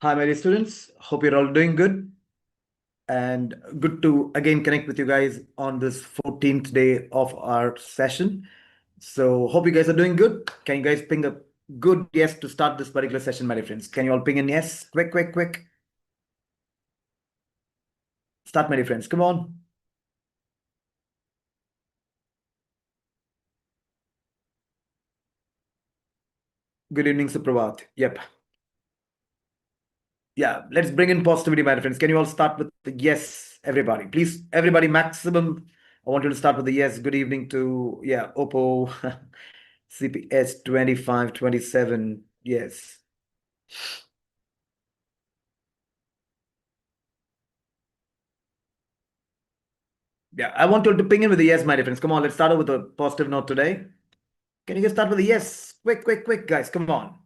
Hi, my dear students. Hope you're all doing good and good to again connect with you guys on this 14th day of our session. So, hope you guys are doing good. Can you guys ping a good yes to start this particular session, my dear friends? Can you all ping in yes? Quick, quick, quick. Start, my dear friends. Come on. Good evening, Suprabhat. Yep. Yeah, let's bring in positivity, my dear friends. Can you all start with the yes, everybody? Please, everybody, maximum. I want you to start with the yes. Good evening to, yeah, Oppo. CPS 2527. Yes. Yeah, I want you to ping in with a yes, my friends. Come on, let's start off with a positive note today. Can you guys start with a yes? Quick, quick, quick, guys. Come on.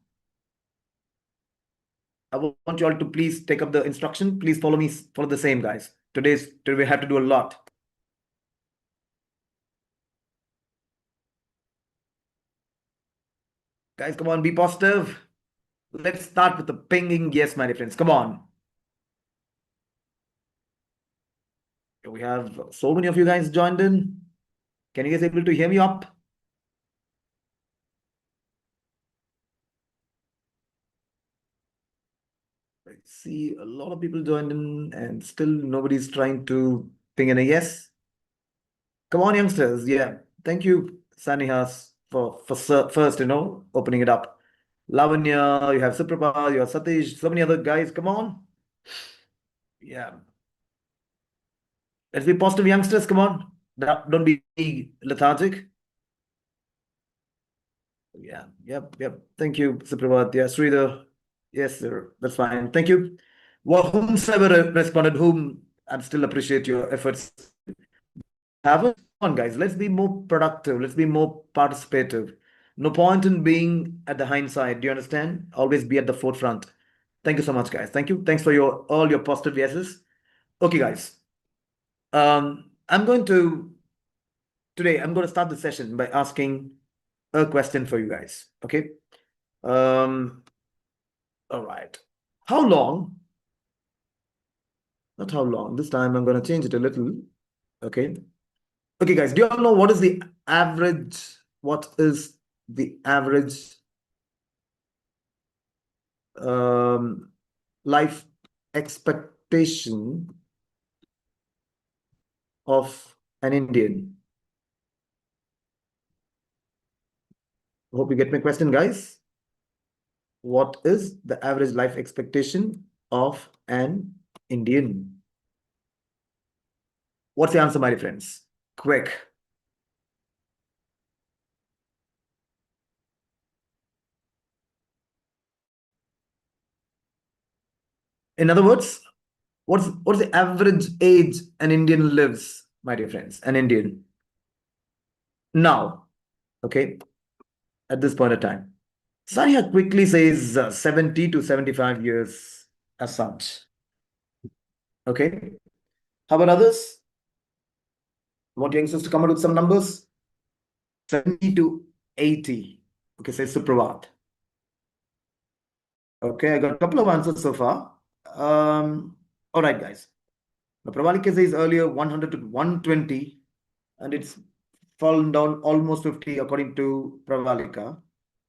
I want you all to please take up the instruction. Please follow me, follow the same, guys. Today we have to do a lot. Guys, come on, be positive. Let's start with the pinging yes, my friends. Come on. We have so many of you guys joined in. Can you guys able to hear me up? I see a lot of people joined in and still nobody's trying to ping in a yes. Come on, youngsters. Yeah. Thank you, Sanihas, for first, opening it up. Lavanya, you have Suprabha, you have Satish, so many other guys. Come on. Yeah. Let's be positive, youngsters. Come on. Don't be lethargic. Yeah. Yep. Yep. Thank you, Suprabha. Yeah, Sridhar. Yes, sir. That's fine. Thank you. Well, whomsoever responded, whom I still appreciate your efforts. Have a on, guys. Let's be more productive. Let's be more participative. No point in being at the hindsight. Do you understand? Always be at the forefront. Thank you so much, guys. Thank you. Thanks for your all your positive yeses. Okay, guys. I'm going to today. I'm going to start the session by asking a question for you guys. Okay. Um. All right. How long? Not how long. This time I'm going to change it a little. Okay. Okay, guys. Do you all know what is the average? What is the average um, life expectation of an Indian? Hope you get my question, guys. What is the average life expectation of an Indian? What's the answer, my friends? Quick. In other words, what's the average age an Indian lives, my dear friends? An Indian now, okay, at this point of time. Sanya quickly says 70 to 75 years as such. Okay. How about others? Want youngsters to come out with some numbers? 70 to 80. Okay, say Supravat. Okay, I got a couple of answers so far. All right, guys. The Pravalika says earlier 100 to 120, and it's fallen down almost 50 according to Pravalika.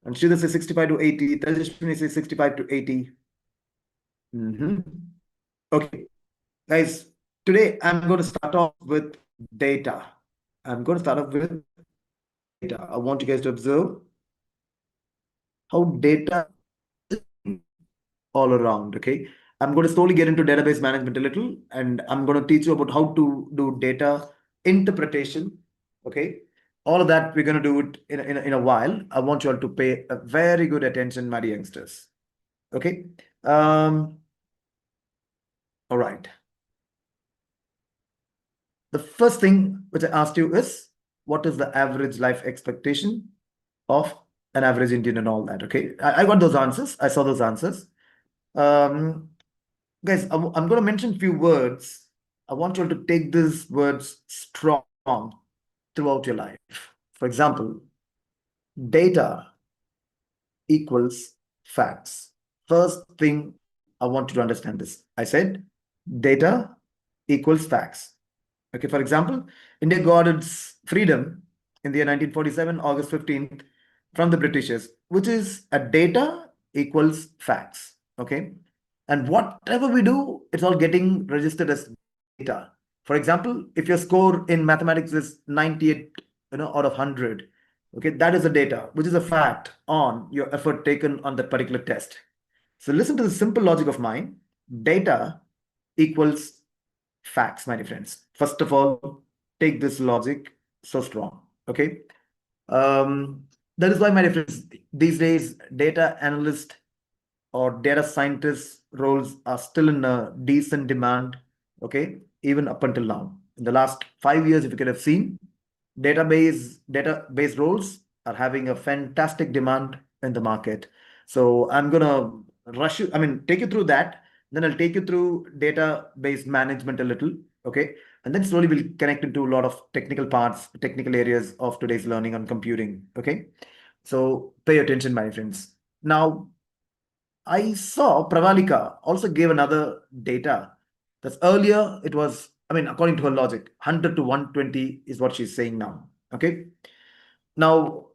And Sridhar says 65 to 80. Tejashwini says 65 to 80. Okay, guys, today I'm going to start off with data. I'm going to start off with data. I want you guys to observe how data is all around. Okay. I'm going to slowly get into database management a little, and I'm going to teach you about how to do data interpretation. Okay. All of that, we're going to do it in a while. I want you all to pay a very good attention, my youngsters. Okay. Um, all right. The first thing which I asked you is what is the average life expectation of an average Indian and all that. Okay. I got those answers. I saw those answers. Um, Guys, I'm going to mention few words. I want you all to take these words strong throughout your life. For example, data equals facts. First thing I want you to understand this. I said data equals facts. Okay, for example, India got its freedom in the year 1947, August 15th, from the Britishers, which is a data equals facts. Okay, and whatever we do, it's all getting registered as data. For example, if your score in mathematics is 98, out of 100, okay, that is the data, which is a fact on your effort taken on that particular test. So listen to the simple logic of mine. Data equals facts, my friends. First of all, take this logic so strong. Okay. That is why, my friends, these days, data analyst or data scientist roles are still in a decent demand. Okay. Even up until now. In the last 5 years, if you could have seen, database roles are having a fantastic demand in the market. So I'm gonna take you through that. Then I'll take you through database management a little, okay? And then slowly we'll connect into a lot of technical parts, technical areas of today's learning on computing, okay? So pay attention, my friends. Now, I saw Pravalika also gave another data. That's earlier, it was, according to her logic, 100 to 120 is what she's saying now. Okay. Now,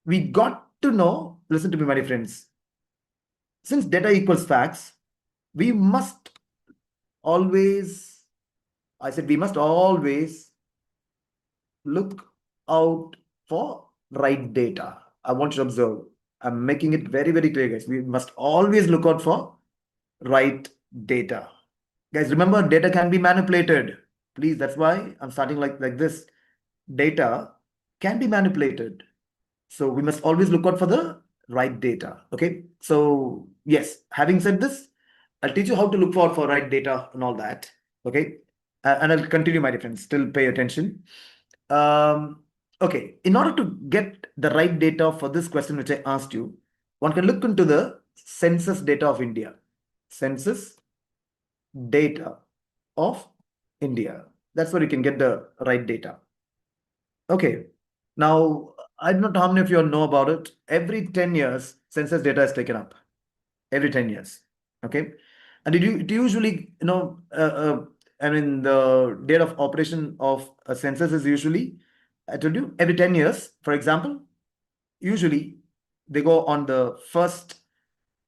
we got to know, listen to me, my friends. Since data equals facts, we must always, I said, we must always look out for right data. I want you to observe. I'm making it very, very clear, guys. We must always look out for right data. Guys, remember, data can be manipulated. Please, that's why I'm starting like this. Data can be manipulated. So we must always look out for the right data. Okay. So yes, having said this, I'll teach you how to look for right data and all that. Okay. And I'll continue, my friends. Still pay attention. Okay. In order to get the right data for this question, which I asked you, one can look into the census data of India. Census data of India. That's where you can get the right data. Okay. Now, I don't know how many of you all know about it. Every 10 years, census data is taken up. Every 10 years. Okay. And it usually, the date of operation of a census is usually, I told you, every 10 years. For example, usually they go on the first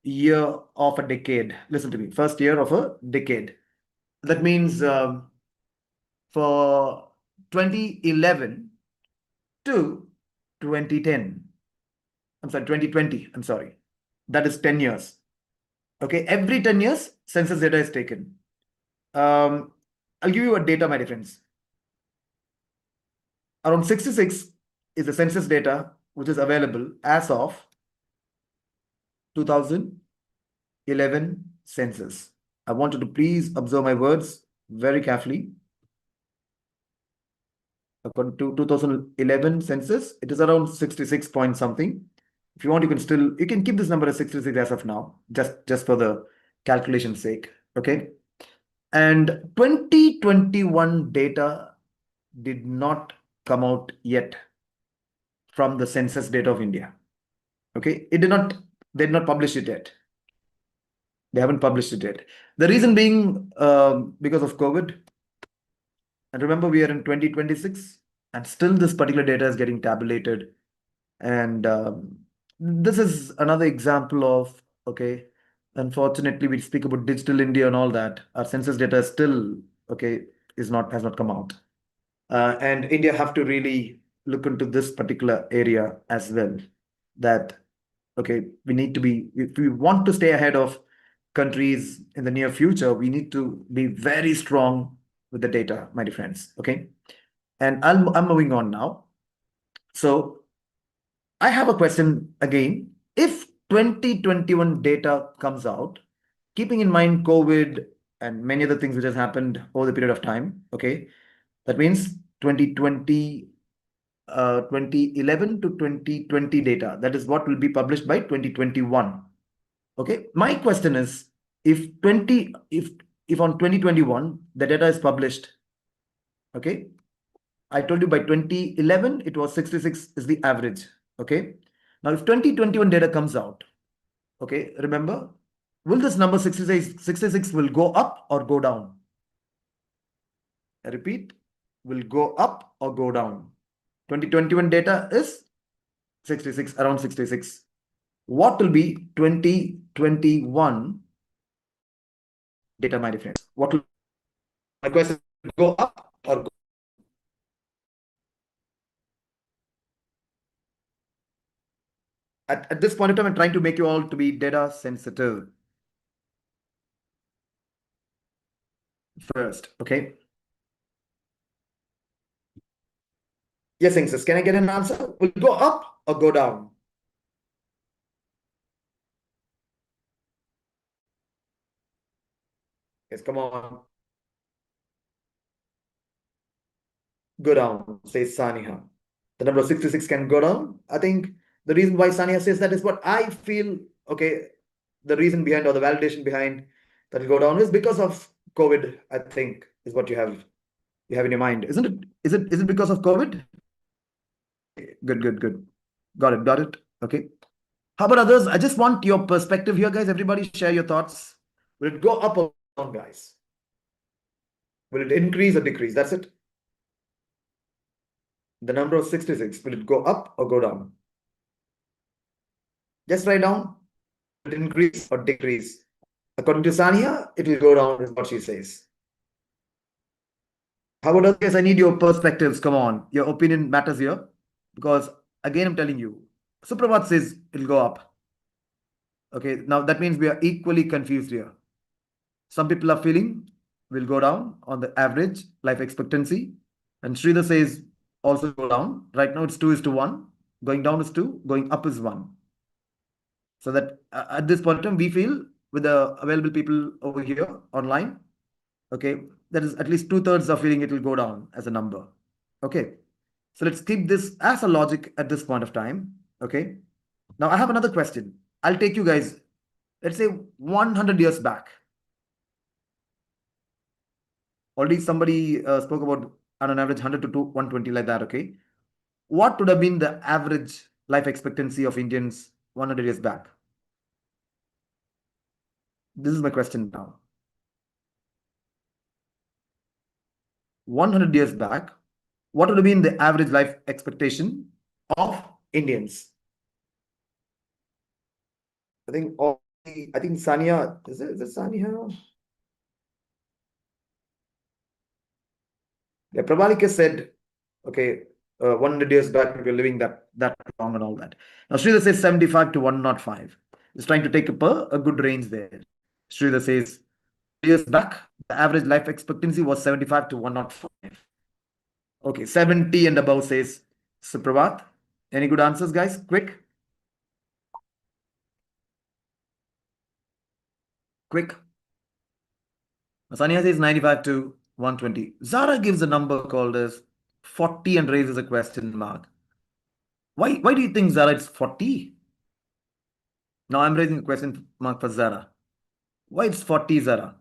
year of a decade. Listen to me, first year of a decade. That means for 2011 to 2010. I'm sorry, 2020. I'm sorry. That is 10 years. Okay, every 10 years, census data is taken. I'll give you a data, my friends. Around 66 is the census data which is available as of 2011 census. I want you to please observe my words very carefully. According to 2011 census, it is around 66 point something. If you want, you can keep this number as 66 as of now, just for the calculation sake. Okay. And 2021 data did not come out yet from the census data of India. Okay. They did not publish it yet. They haven't published it yet. The reason being because of COVID. And remember, we are in 2026 and still this particular data is getting tabulated. And this is another example of, okay, unfortunately, we speak about digital India and all that. Our census data still, okay, has not come out. And India have to really look into this particular area as well. That, okay, we need to be, if we want to stay ahead of countries in the near future, we need to be very strong with the data, my dear friends. Okay. And I'm moving on now. So I have a question again. If 2021 data comes out, keeping in mind COVID and many other things which has happened over the period of time, okay, that means 2020, 2011 to 2020 data, that is what will be published by 2021. Okay, my question is, if on 2021 the data is published, okay, I told you by 2011 it was 66 is the average. Okay, now if 2021 data comes out, okay, remember will this number 66 will go up or go down? I repeat, will go up or go down? 2021 data is 66, around 66. What will be 2021 data, my friends? What will my question go up or go? At this point in time, I'm trying to make you all to be data sensitive first, okay? Yes, Insis, can I get an answer? Will it go up or go down? Yes, come on. Go down, says Saniha. The number of 66 can go down. I think the reason why Saniha says that is what I feel, okay, the reason behind or the validation behind that will go down is because of COVID, I think, is what you have in your mind. Isn't it? Is it because of COVID? Good, good, good. Got it, got it. Okay. How about others? I just want your perspective here, guys. Everybody share your thoughts. Will it go up or down, guys? Will it increase or decrease? That's it. The number of 66, will it go up or go down? Just write down, will it increase or decrease? According to Sania, it will go down, is what she says. How about others? I need your perspectives. Come on. Your opinion matters here. Because again, I'm telling you, Supravat says it'll go up. Okay, now that means we are equally confused here. Some people are feeling will go down on the average life expectancy. And Sridhar says also go down. Right now it's 2:1. Going down is 2. Going up is 1. So that at this point in time, we feel with the available people over here online, okay, that is at least 2/3 are feeling it will go down as a number. Okay. So let's keep this as a logic at this point of time. Okay. Now I have another question. I'll take you guys, let's say 100 years back. Already somebody spoke about on an average 100 to 120 like that. Okay. What would have been the average life expectancy of Indians 100 years back? This is my question now. 100 years back, what would have been the average life expectation of Indians? I think Sania, is it Sania? Yeah, Prabalika said, okay, 100 years back, we were living that long and all that. Now, Sridhar says 75 to 105. He's trying to take a good range there. Sridhar says, years back, the average life expectancy was 75 to 105. Okay, 70 and above says Supravat. Any good answers, guys? Quick. Quick. Sania says 95 to 120. Zara gives a number called as 40 and raises a question mark. Why do you think, Zara, it's 40? Now I'm raising a question mark for Zara. Why it's 40, Zara?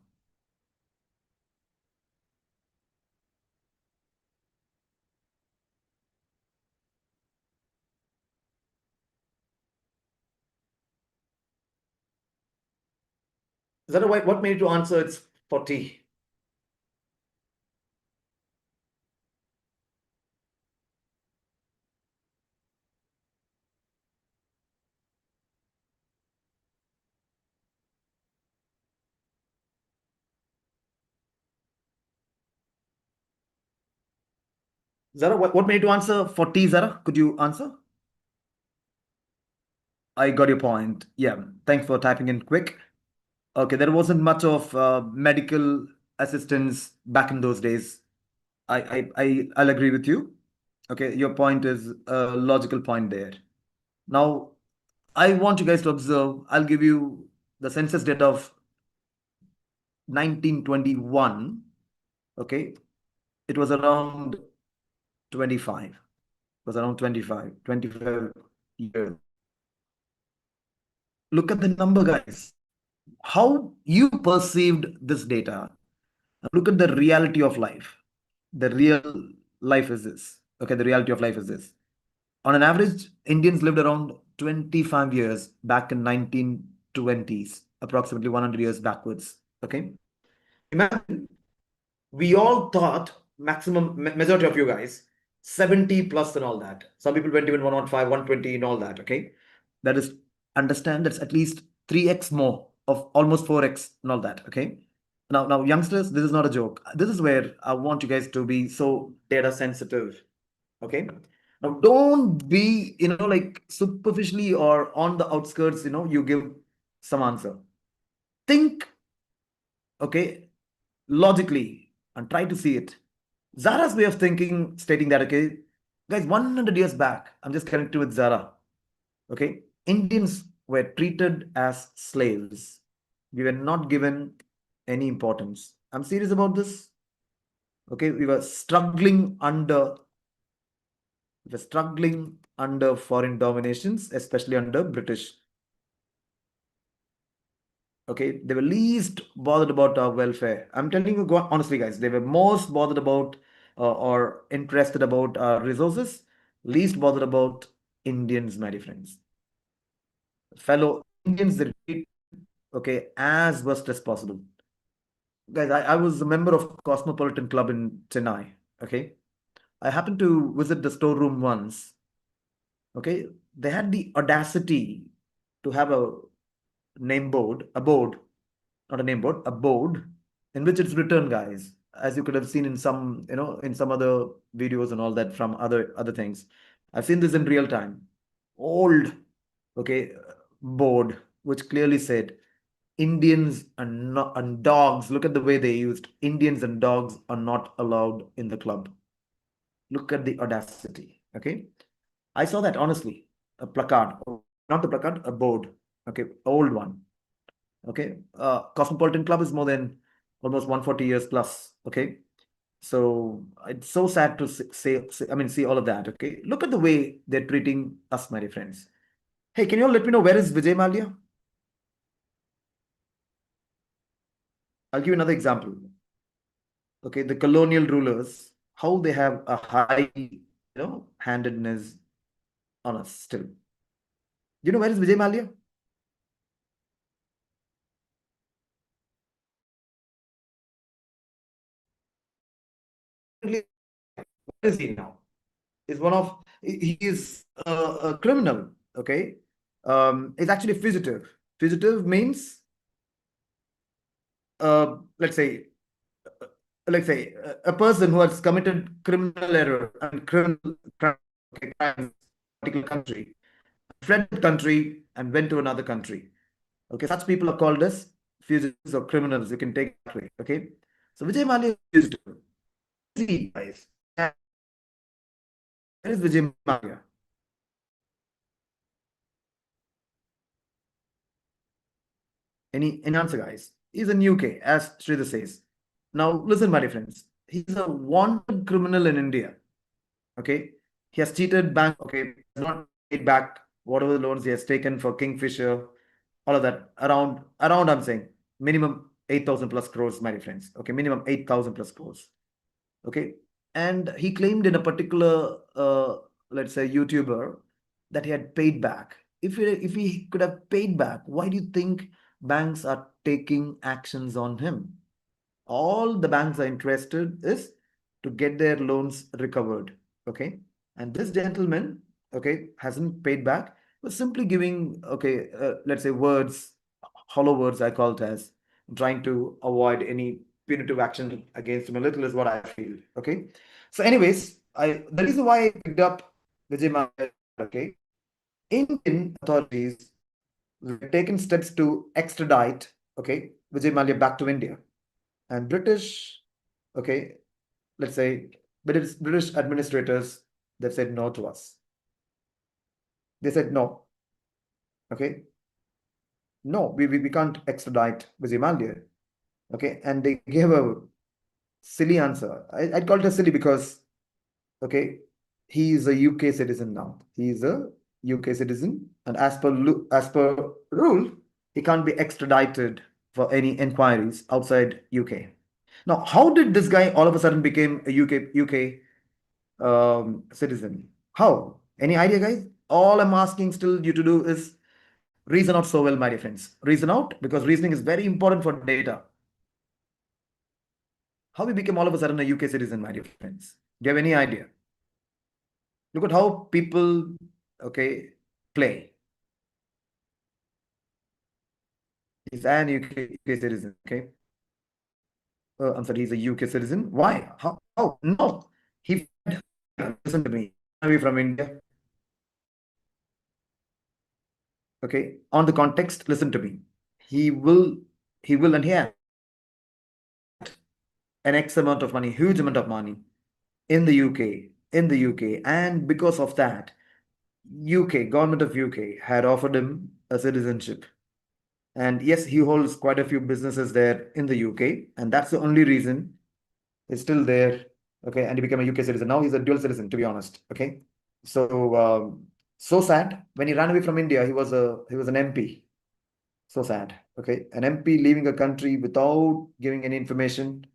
Zara, what made you to answer it's 40? Zara, what made you to answer 40, Zara? Could you answer? I got your point. Yeah, thanks for typing in quick. Okay, there wasn't much of medical assistance back in those days. I'll agree with you. Okay, your point is a logical point there. Now, I want you guys to observe. I'll give you the census data of 1921. Okay, it was around 25. It was around 25 years. Look at the number, guys. How you perceived this data. Look at the reality of life. The real life is this. Okay, the reality of life is this. On an average, Indians lived around 25 years back in 1920s. approximately 100 years backwards. Okay. Imagine we all thought majority of you guys 70 plus and all that. Some people went even 105, 120 and all that. Okay. That is, understand that's at least 3x more of almost 4x and all that. Okay. Now, youngsters, this is not a joke. This is where I want you guys to be so data sensitive. Okay. Now, don't be, like superficially or on the outskirts, you give some answer. Think, okay, logically and try to see it. Zara's way of thinking, stating that, okay, guys, 100 years back, I'm just connected with Zara. Okay. Indians were treated as slaves. We were not given any importance. I'm serious about this. Okay. We were struggling under foreign dominations, especially under British. Okay, they were least bothered about our welfare. I'm telling you honestly, guys, they were most bothered about or interested about our resources, least bothered about Indians, my dear friends. Fellow Indians, they treat, okay, as worst as possible. Guys, I was a member of Cosmopolitan Club in Chennai. Okay, I happened to visit the storeroom once. Okay, they had the audacity to have a board, not a name board, a board in which it's written, guys, as you could have seen in some, in some other videos and all that from other things. I've seen this in real time. Old, okay, board which clearly said Indians and dogs. Look at the way they used Indians and dogs are not allowed in the club. Look at the audacity. Okay, I saw that honestly, a placard, not the placard, a board. Okay, old one. Okay, Cosmopolitan Club is more than almost 140 years plus. Okay, so it's so sad to see all of that. Okay, look at the way they're treating us, my dear friends. Hey, can you all let me know where is Vijay Mallya? I'll give you another example. Okay, the colonial rulers, how they have a high, handedness on us still. You know where is Vijay Mallya? Where is he now? Is one of he is a criminal. Okay, is actually fugitive. Fugitive means, let's say, a person who has committed criminal error and okay, crimes in a particular country, fled the country and went to another country. Okay, such people are called as fugitives or criminals. You can take it that way. Okay, so Vijay Mallya is fugitive. See, guys, where is Vijay Mallya? Any answer, guys? He's in UK, as Sridhar says. Now, listen, my dear friends. He's a wanted criminal in India. Okay, he has cheated bank. Okay, has not paid back whatever loans he has taken for Kingfisher, all of that. Around. I'm saying minimum 8,000 plus crores, my dear friends. Okay, minimum 8,000 plus crores. Okay, and he claimed in a particular, let's say, YouTuber that he had paid back. If he could have paid back, why do you think banks are taking actions on him? All the banks are interested is to get their loans recovered. Okay, and this gentleman, okay, hasn't paid back, was simply giving, okay, let's say words, hollow words, I call it as, trying to avoid any punitive action against him a little, is what I feel. Okay, so anyways, the reason why I picked up Vijay Mallya, okay, Indian authorities have taken steps to extradite, okay, Vijay Mallya back to India. And British, okay, let's say British administrators, they've said no to us. They said no. Okay, no, we can't extradite Vijay Mallya. Okay, and they gave a silly answer. I'd call it a silly because, okay, he is a UK citizen now. He is a UK citizen, and as per rule, he can't be extradited for any inquiries outside UK. Now, how did this guy all of a sudden became a UK citizen? How? Any idea, guys? All I'm asking still you to do is reason out so well, my dear friends. Reason out because reasoning is very important for data. How we became all of a sudden a UK citizen, my dear friends? Do you have any idea? Look at how people, okay, play. He's an UK citizen, okay? I'm sorry, he's a UK citizen. Why? How? No. He, listen to me. Away from India, okay? On the context, listen to me. He will, and he had an X amount of money, huge amount of money in the UK, and because of that, government of UK had offered him a citizenship. And yes, he holds quite a few businesses there in the UK, and that's the only reason he's still there. Okay, and he became a UK citizen. Now he's a dual citizen, to be honest. Okay, so so sad. When he ran away from India, he was an MP. So sad. Okay, an MP leaving a country without giving any information,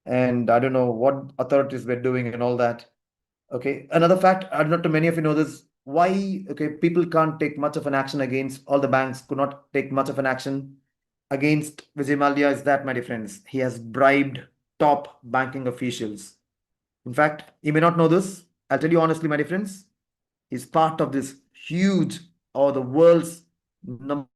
and I don't know what authorities were doing and all that. Okay, another fact, I don't know, to many of you know this, why, okay, people can't take much of an action against, all the banks could not take much of an action against Vijay Mallya is that, my dear friends, he has bribed top banking officials. In fact, you may not know this. I'll tell you honestly, my dear friends, he's part of this huge or the world's number.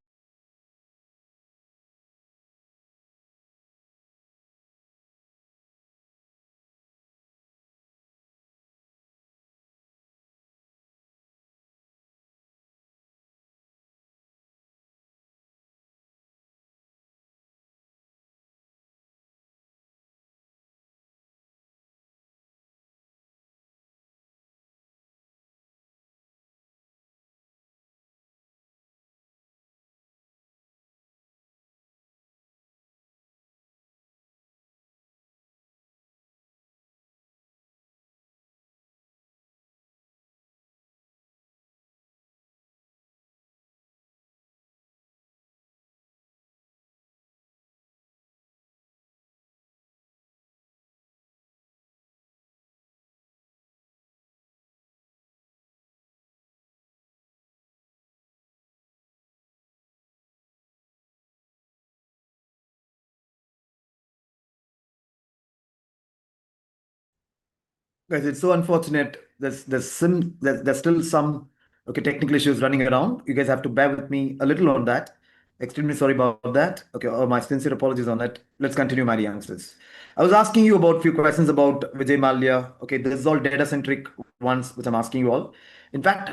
Guys, it's so unfortunate. There's still some okay technical issues running around. You guys have to bear with me a little on that. Extremely sorry about that. Okay, my sincere apologies on that. Let's continue, my youngsters. I was asking you about few questions about Vijay Mallya. Okay, this is all data centric ones which I'm asking you all. In fact,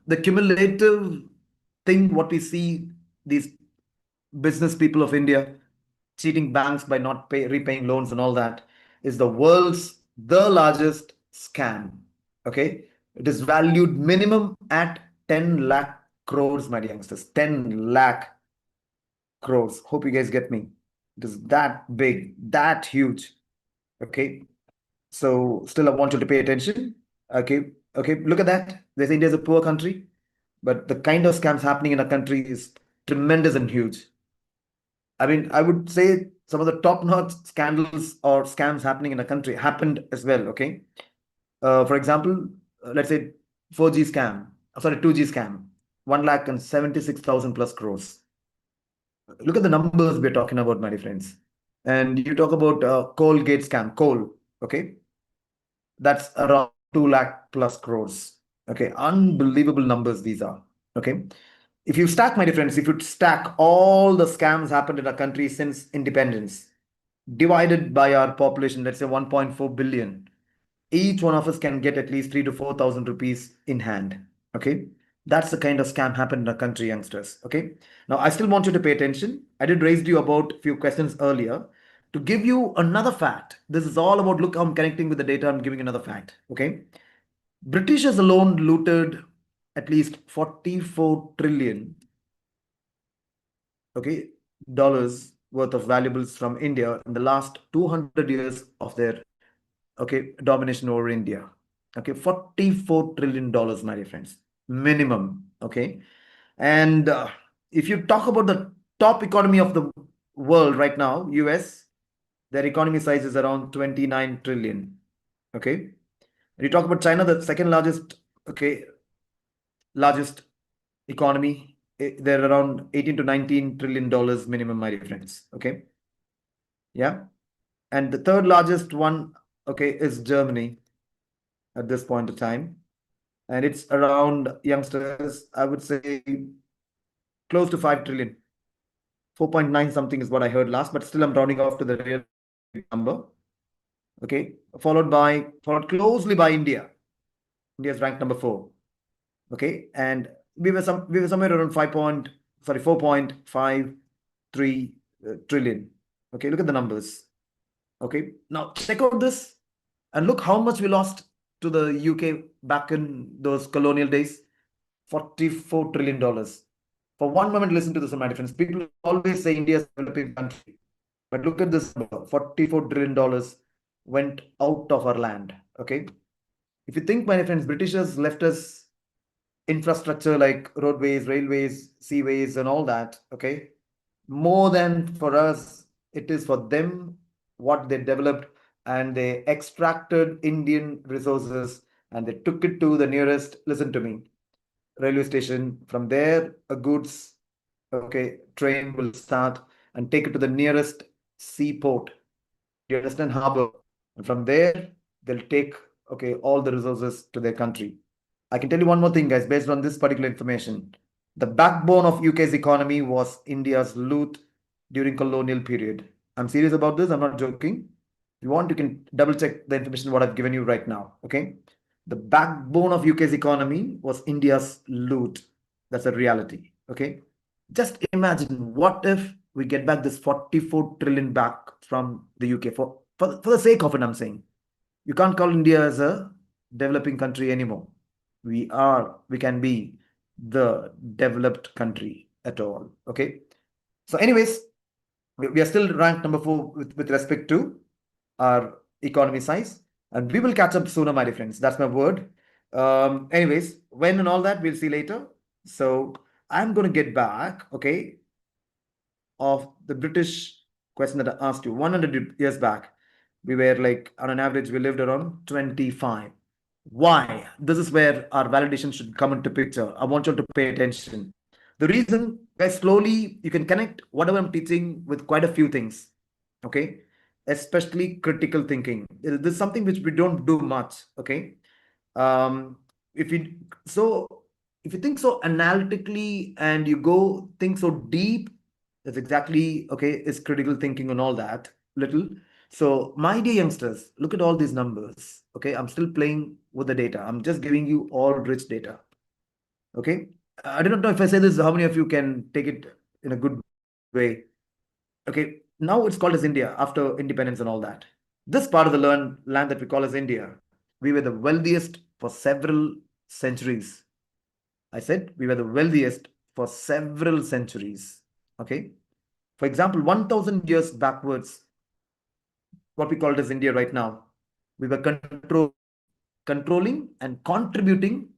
the cumulative thing what we see these business people of India cheating banks by not repaying loans and all that is the largest scam. Okay, it is valued minimum at 10 lakh crores, my youngsters. 10 lakh crores. Hope you guys get me. It is that big, that huge. Okay, so still I want you to pay attention. Okay, okay, look at that. They say India is a poor country, but the kind of scams happening in a country is tremendous and huge. I mean, I would say some of the top-notch scandals or scams happening in a country happened as well. Okay, for example, let's say 4G scam, sorry, 2G scam, 1,76,000 plus crores. Look at the numbers we're talking about, my friends. And you talk about Colgate scam, coal. Okay, that's around 2 lakh plus crores. Okay, unbelievable numbers these are. Okay, if you stack, my friends, if you stack all the scams happened in our country since independence, divided by our population, let's say 1.4 billion, each one of us can get at least 3 to 4,000 rupees in hand. Okay, that's the kind of scam happened in our country, youngsters. Okay, now I still want you to pay attention. I did raise you about a few questions earlier to give you another fact. This is all about, look, I'm connecting with the data. I'm giving another fact. Okay, Britishers alone looted at least 44 trillion, okay, dollars worth of valuables from India in the last 200 years of their, okay, domination over India. Okay, $44 trillion, my dear friends, minimum. Okay, and if you talk about the top economy of the world right now, US, their economy size is around 29 trillion. Okay, when you talk about China, the second largest, okay, largest economy, they're around 18 to 19 trillion dollars minimum, my dear friends. Okay. Yeah. And the third largest one, okay, is Germany at this point of time. And it's around, youngsters, I would say close to 5 trillion. 4.9 something is what I heard last, but still I'm rounding off to the real number. Okay. Followed closely by India. India is ranked number 4. Okay. And we were somewhere around 4.53 trillion. Okay. Look at the numbers. Okay. Now check out this and look how much we lost to the UK back in those colonial days. $44 trillion. For one moment, listen to this, my friends. People always say India is a developing country. But look at this number, $44 trillion went out of our land. Okay. If you think, my friends, Britishers left us infrastructure like roadways, railways, seaways, and all that. Okay. More than for us, it is for them what they developed, and they extracted Indian resources and they took it to the nearest, listen to me, railway station. From there, a goods, okay, train will start and take it to the nearest seaport. You understand, harbor. And from there, they'll take, okay, all the resources to their country. I can tell you one more thing, guys, based on this particular information. The backbone of UK's economy was India's loot during colonial period. I'm serious about this. I'm not joking. If you want, you can double check the information what I've given you right now. Okay. The backbone of UK's economy was India's loot. That's a reality. Okay. Just imagine what if we get back this 44 trillion back from the UK for the sake of it, I'm saying. You can't call India as a developing country anymore. We can be the developed country at all. Okay. So, anyways, we are still ranked number 4 with respect to our economy size, and we will catch up sooner, my dear friends. That's my word. Anyways, when and all that, we'll see later. So, I'm going to get back, okay, of the British question that I asked you 100 years back. We were like, on an average, we lived around 25. Why? This is where our validation should come into picture. I want you to pay attention. The reason, guys, slowly you can connect whatever I'm teaching with quite a few things. Okay. Especially critical thinking. This is something which we don't do much. Okay. Um, if you so if you think so analytically and you go think so deep, that's exactly okay, is critical thinking and all that little. So, my dear youngsters, look at all these numbers. Okay, I'm still playing with the data. I'm just giving you all rich data. Okay, I do not know if I say this, how many of you can take it in a good way. Okay, now it's called as India after independence and all that. This part of the land that we call as India, we were the wealthiest for several centuries. I said we were the wealthiest for several centuries. Okay. For example, 1000 years backwards, what we call it as India right now, we were controlling and contributed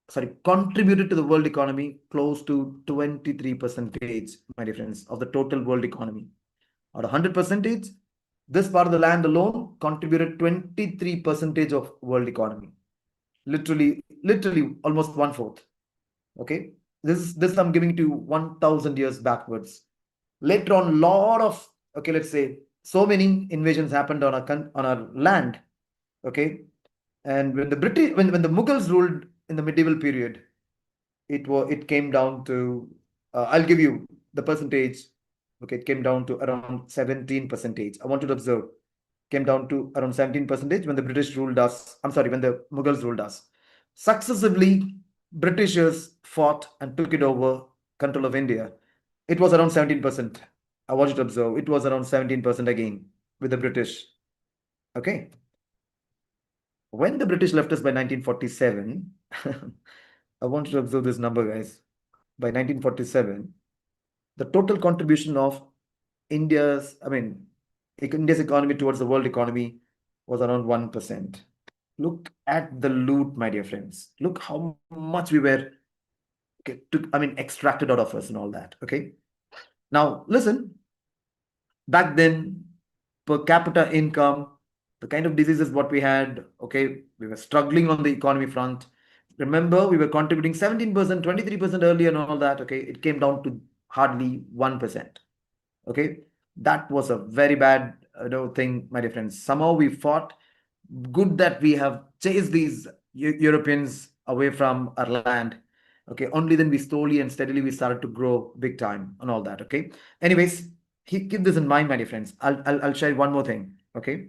to the world economy close to 23%, my dear friends, of the total world economy. Out of 100%, this part of the land alone contributed 23% of world economy. Literally almost 1/4. Okay. This I'm giving to 1000 years backwards. Later on, lot of, okay, let's say so many invasions happened on our land. Okay. And when the Mughals ruled in the medieval period, it came down to, I'll give you the percentage. Okay, it came down to around 17%. I want you to observe. Came down to around 17% when the British ruled us. I'm sorry, when the Mughals ruled us. Successively, Britishers fought and took it over control of India. It was around 17%. I want you to observe. It was around 17% again with the British. Okay. When the British left us by 1947, I want you to observe this number, guys. By 1947, the total contribution of India's economy towards the world economy was around 1%. Look at the loot, my dear friends. Look how much we were extracted out of us and all that. Okay. Now, listen, back then, per capita income, the kind of diseases what we had, okay, we were struggling on the economy front. Remember, we were contributing 17%, 23% earlier and all that. Okay, it came down to hardly 1%. Okay, that was a very bad thing, my dear friends. Somehow we fought. Good that we have chased these Europeans away from our land. Okay, only then we slowly and steadily we started to grow big time and all that. Okay, anyways, keep this in mind, my dear friends. I'll share one more thing. Okay,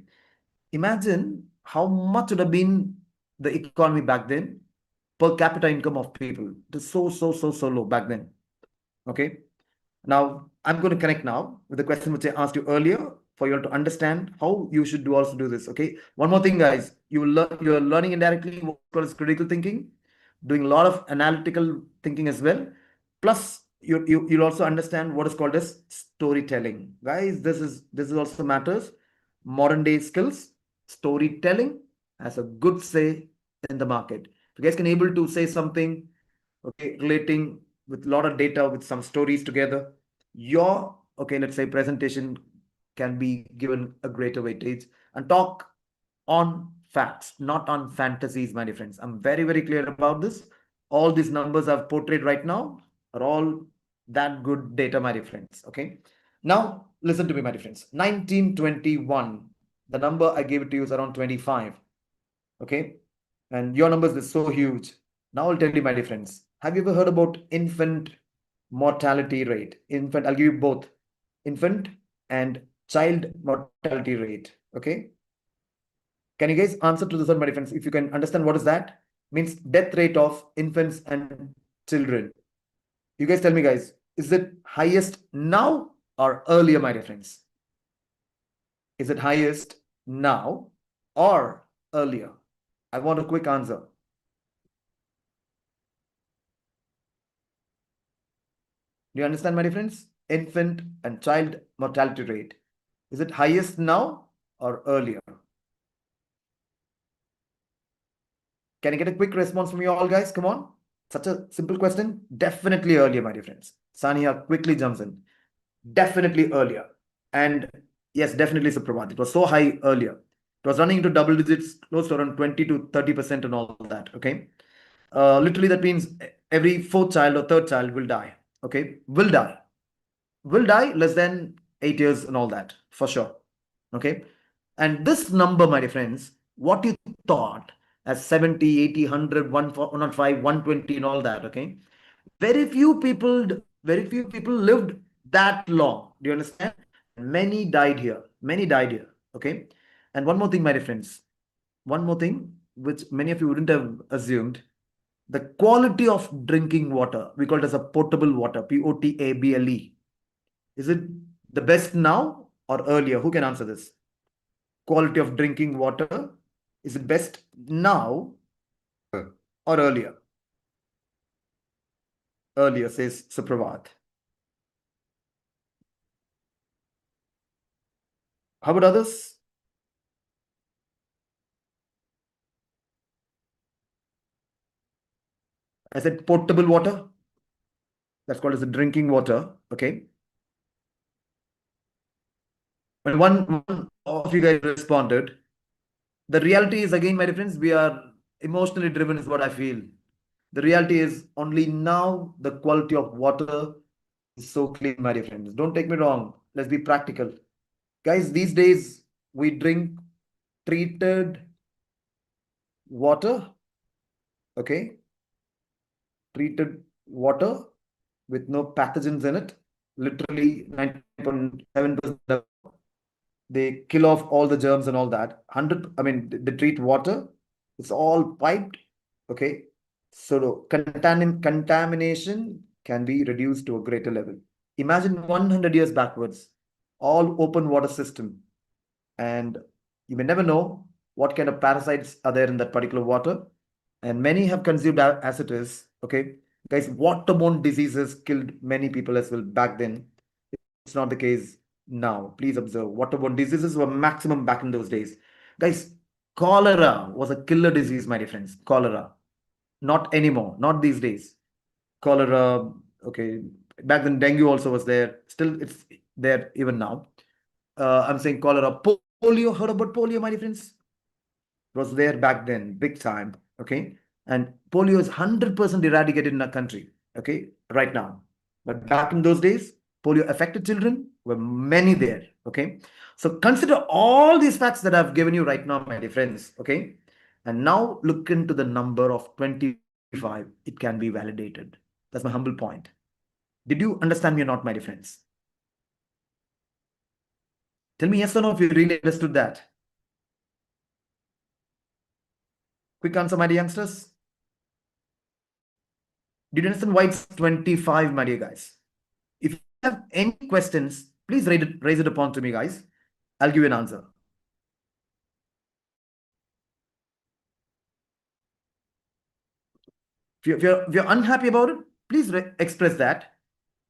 imagine how much would have been the economy back then, per capita income of people. It is so low back then. Okay. Now, I'm going to connect now with the question which I asked you earlier for you all to understand how you should also do this. Okay. One more thing, guys. You're learning indirectly what is critical thinking, doing a lot of analytical thinking as well. Plus, you'll also understand what is called as storytelling. Guys, this is also matters. Modern day skills, storytelling has a good say in the market. If you guys can able to say something, okay, relating with a lot of data with some stories together, your okay, let's say presentation can be given a greater weightage and talk on facts, not on fantasies, my dear friends. I'm very clear about this. All these numbers I've portrayed right now are all that good data, my dear friends. Okay. Now listen to me, my dear friends. 1921, the number I gave it to you is around 25. Okay. And your numbers is so huge. Now I'll tell you, my dear friends. Have you ever heard about infant mortality rate? Infant, I'll give you both infant and child mortality rate. Okay. Can you guys answer to this one, my dear friends? If you can understand what is that? Means death rate of infants and children. You guys tell me, guys, is it highest now or earlier, my dear friends? Is it highest now or earlier? I want a quick answer. Do you understand, my dear friends? Infant and child mortality rate. Is it highest now or earlier? Can I get a quick response from you all, guys? Come on. Such a simple question. Definitely earlier, my dear friends. Sania quickly jumps in. Definitely earlier. And yes, definitely Suprabhat. It was so high earlier. It was running into double digits, close to around 20 to 30% and all that. Okay. Literally, that means every fourth child or third child will die. Okay. Will die less than 8 years and all that for sure. Okay. And this number, my dear friends, what you thought as 70, 80, 100, 105, 120 and all that. Okay. Very few people lived that long. Do you understand? Many died here. Many died here. Okay. And one more thing, my dear friends. One more thing, which many of you wouldn't have assumed, the quality of drinking water. We call it as a potable water, Potable. Is it the best now or earlier? Who can answer this? Quality of drinking water. Is it best now or earlier? Earlier, says Supravat. How about others? I said potable water. That's called as the drinking water. Okay. When one of you guys responded, the reality is again, my friends, we are emotionally driven, is what I feel. The reality is only now the quality of water is so clean, my dear friends. Don't take me wrong. Let's be practical. Guys, these days we drink treated water. Okay. Treated water with no pathogens in it. Literally 90.7%. They kill off all the germs and all that. 100, I mean, they treat water. It's all piped. Okay. So contamination can be reduced to a greater level. Imagine 100 years backwards, all open water system. And you may never know what kind of parasites are there in that particular water. And many have consumed as it is. Okay. Guys, waterborne diseases killed many people as well back then. It's not the case now. Please observe. Waterborne diseases were maximum back in those days. Guys, cholera was a killer disease, my dear friends. Cholera. Not anymore. Not these days. Cholera, okay. Back then, dengue also was there. Still, it's there even now. I'm saying cholera. Polio. Heard about polio, my dear friends? It was there back then, big time. Okay. And polio is 100% eradicated in our country, okay, right now. But back in those days, polio affected children were many there, okay. So consider all these facts that I've given you right now, my dear friends, okay. And now look into the number of 25. It can be validated. That's my humble point. Did you understand me or not, my dear friends? Tell me yes or no if you really understood that. Quick answer, my dear youngsters. Did you understand why it's 25, my dear guys? If you have any questions, please raise it upon to me, guys. I'll give you an answer. If you're unhappy about it, please express that.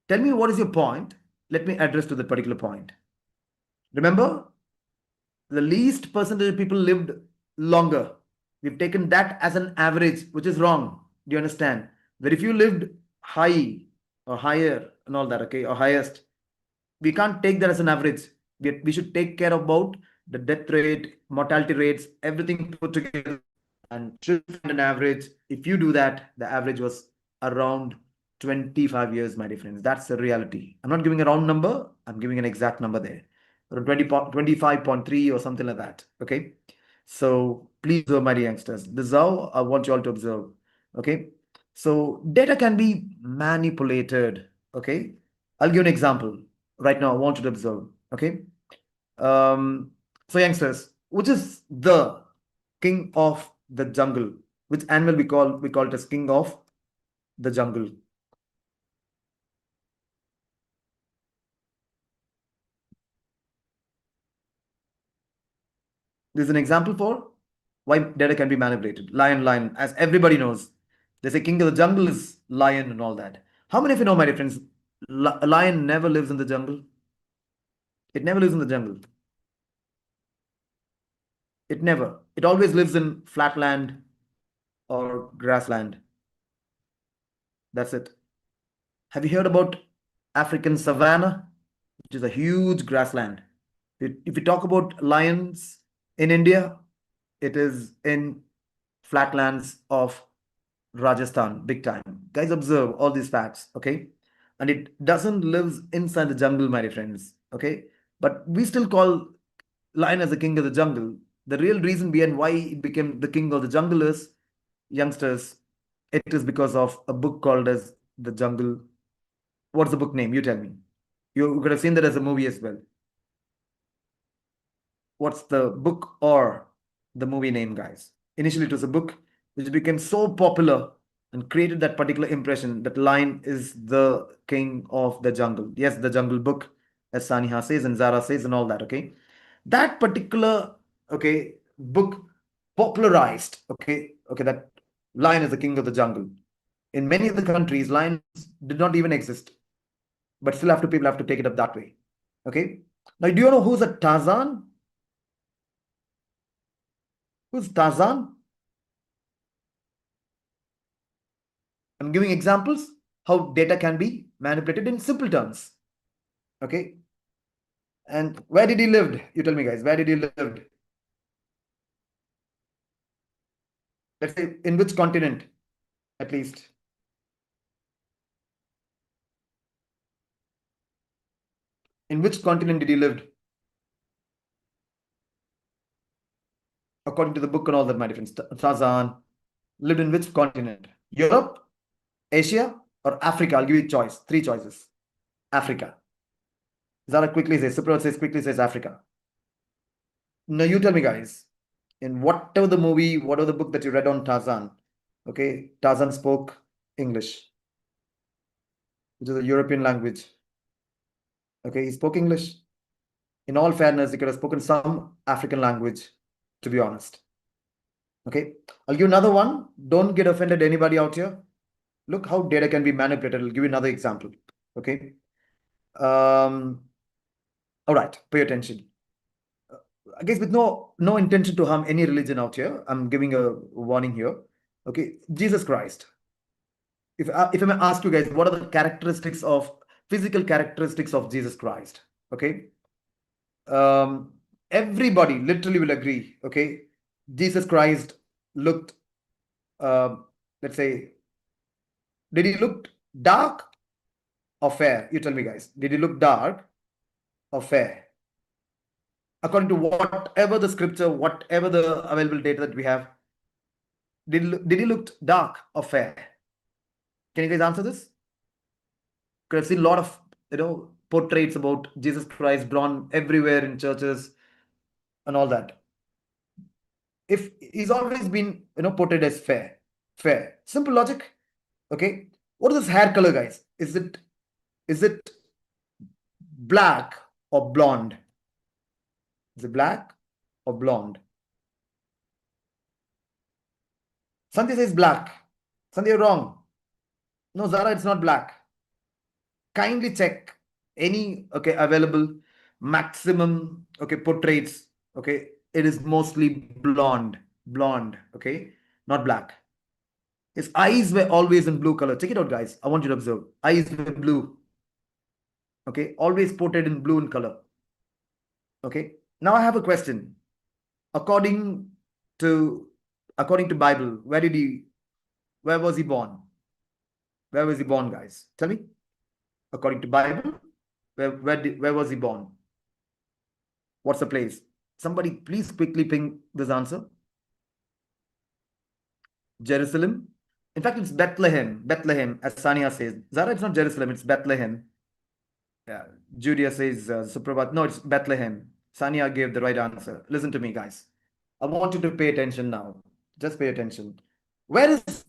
Tell me what is your point. Let me address to that particular point. Remember, the least percentage of people lived longer. We've taken that as an average, which is wrong. Do you understand? That if you lived high or higher and all that, okay, or highest, we can't take that as an average. We should take care about the death rate, mortality rates, everything put together and should find an average. If you do that, the average was around 25 years, my dear friends. That's the reality. I'm not giving a round number, I'm giving an exact number there. Around 25.3 or something like that. Okay. So please observe, my dear youngsters. This is how I want you all to observe. Okay. So data can be manipulated. Okay. I'll give an example right now. I want you to observe. Okay. Um, so youngsters, which is the king of the jungle? Which animal we call it as king of the jungle? This is an example for why data can be manipulated. Lion, as everybody knows. They say king of the jungle is lion and all that. How many of you know, my dear friends, a lion never lives in the jungle? It never lives in the jungle. It never. It always lives in flatland or grassland. That's it. Have you heard about African savanna, which is a huge grassland? If we talk about lions in India, it is in flatlands of Rajasthan, big time. Guys, observe all these facts, okay? And it doesn't live inside the jungle, my dear friends, okay? But we still call lion as the king of the jungle. The real reason behind why it became the king of the jungle is, youngsters, it is because of a book called as The Jungle. What's the book name? You tell me. You could have seen that as a movie as well. What's the book or the movie name, guys? Initially, it was a book which became so popular and created that particular impression that lion is the king of the jungle. Yes, the Jungle Book, as Saniha says and Zara says and all that. Okay, that particular book popularized. Okay, that lion is the king of the jungle. In many of the countries, lions did not even exist, but still people have to take it up that way. Okay. Now, do you know who's a Tarzan? Who's Tarzan? I'm giving examples how data can be manipulated in simple terms. Okay. And where did he live? You tell me, guys, where did he live? Let's say in which continent, at least. In which continent did he live? According to the book and all that, my difference. Tarzan lived in which continent? Europe, Asia, or Africa? I'll give you choice. Three choices. Africa. Zara quickly says, Supravat says, quickly says Africa. Now you tell me, guys, in whatever the movie, whatever the book that you read on Tarzan, okay, Tarzan spoke English, which is a European language. Okay, he spoke English. In all fairness, he could have spoken some African language, to be honest. Okay, I'll give you another one. Don't get offended, anybody out here. Look how data can be manipulated. I'll give you another example. Okay. All right, pay attention. I guess with no intention to harm any religion out here, I'm giving a warning here. Okay, Jesus Christ. If I may ask you guys, what are the physical characteristics of Jesus Christ? Okay, everybody literally will agree. Okay, Jesus Christ looked let's say, did he look dark or fair? You tell me, guys. Did he look dark or fair? According to whatever the scripture, whatever the available data that we have, did he look dark or fair? Can you guys answer this? Because I've seen a lot of portraits about Jesus Christ drawn everywhere in churches and all that. If he's always been portrayed as fair, simple logic. Okay, what is this hair color, guys? Is it black or blonde? Is it black or blonde? Sandhya says black. Sandhya, you're wrong. No, Zara, it's not black. Kindly check any available maximum portraits. Okay, it is mostly blonde. Okay, not black. His eyes were always in blue color. Check it out, guys. I want you to observe. Eyes were blue. Okay, always portrayed in blue in color. Okay, now I have a question. According to Bible, where was he born? Where was he born, guys? Tell me. According to Bible, where was he born? What's the place? Somebody please quickly ping this answer. Jerusalem. In fact, it's Bethlehem. Bethlehem, as Sania says. Zara, it's not Jerusalem, it's Bethlehem. Yeah. Julia says Suprabhat. No, it's Bethlehem. Sania gave the right answer. Listen to me, guys. I want you to pay attention now. Just pay attention. Where is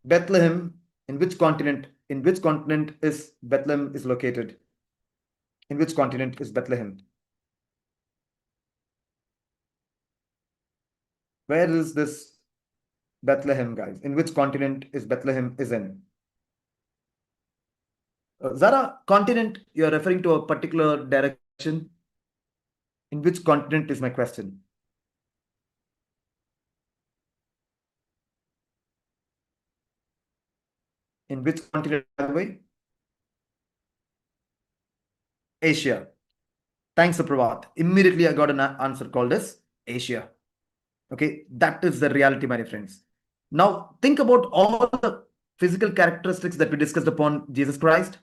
Bethlehem? In which continent? In which continent is Bethlehem is located? In which continent is Bethlehem? Where is this Bethlehem, guys? In which continent is Bethlehem is in? Zara, continent, you're referring to a particular direction. In which continent is my question? In which continent, by the way? Asia. Thanks, Supravat. Immediately I got an answer called as Asia. Okay, that is the reality, my friends. Now, think about all the physical characteristics that we discussed upon Jesus Christ.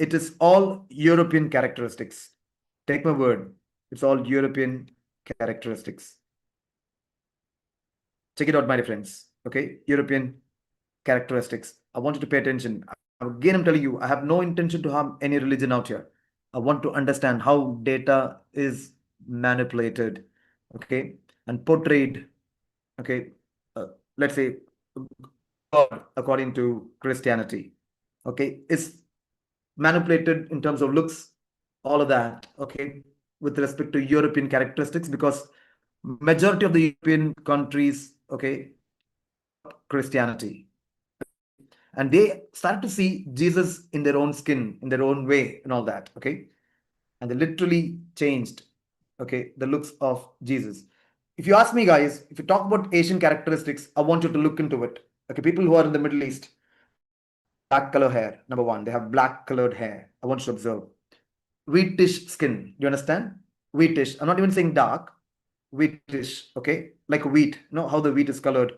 It is all European characteristics. Take my word. It's all European characteristics. Check it out, my friends. Okay, European characteristics. I want you to pay attention. Again, I'm telling you, I have no intention to harm any religion out here. I want to understand how data is manipulated, okay, and portrayed, okay, let's say, God, according to Christianity, okay, is manipulated in terms of looks, all of that, okay, with respect to European characteristics, because majority of the European countries, okay, Christianity, and they started to see Jesus in their own skin, in their own way, and all that, okay, and they literally changed, okay, the looks of Jesus. If you ask me, guys, if you talk about Asian characteristics, I want you to look into it. Okay, people who are in the Middle East, black color hair, number one, they have black colored hair. I want you to observe. Wheatish skin. Do you understand? Wheatish. I'm not even saying dark. Wheatish. Okay, like wheat. You know how the wheat is colored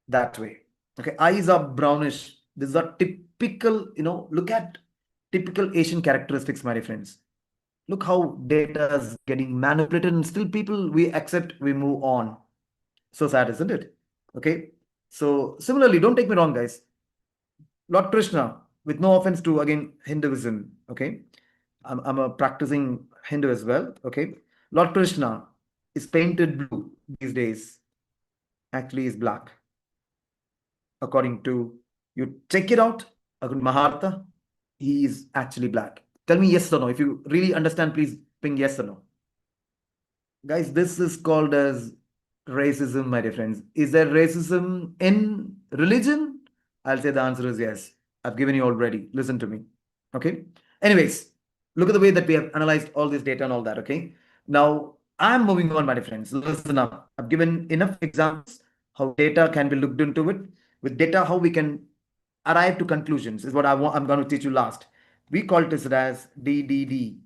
that way. Okay, eyes are brownish. These are typical. Look at typical Asian characteristics, my friends. Look how data is getting manipulated, and still people we accept, we move on. So sad, isn't it? Okay. So similarly, don't take me wrong, guys. Lord Krishna, with no offense to again Hinduism, okay, I'm a practicing Hindu as well, okay. Lord Krishna is painted blue these days. Actually, is black. According to you, check it out. According to Maharata, he is actually black. Tell me yes or no. If you really understand, please ping yes or no. Guys, this is called as racism, my dear friends. Is there racism in religion? I'll say the answer is yes. I've given you already. Listen to me. Okay. Anyways, look at the way that we have analyzed all this data and all that. Okay. Now, I'm moving on, my dear friends. Listen up. I've given enough examples how data can be looked into it. With data, how we can arrive to conclusions is what I'm going to teach you last. We call it as DDD,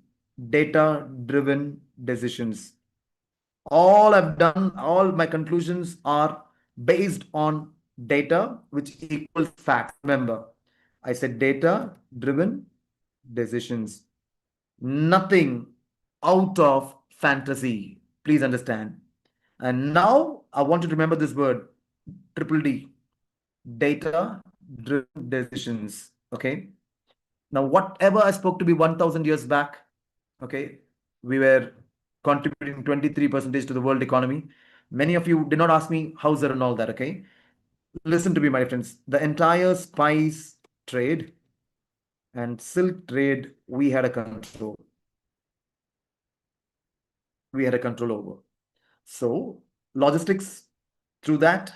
data-driven decisions. All I've done, all my conclusions are based on data which equals facts. Remember, I said data driven decisions, nothing out of fantasy. Please understand. And now I want you to remember this word, triple D, data driven decisions. Okay. Now, whatever I spoke to be 1000 years back, okay, we were contributing 23% to the world economy. Many of you did not ask me how's there and all that. Okay. Listen to me, my friends. The entire spice trade and silk trade, we had a control. We had a control over. So logistics through that,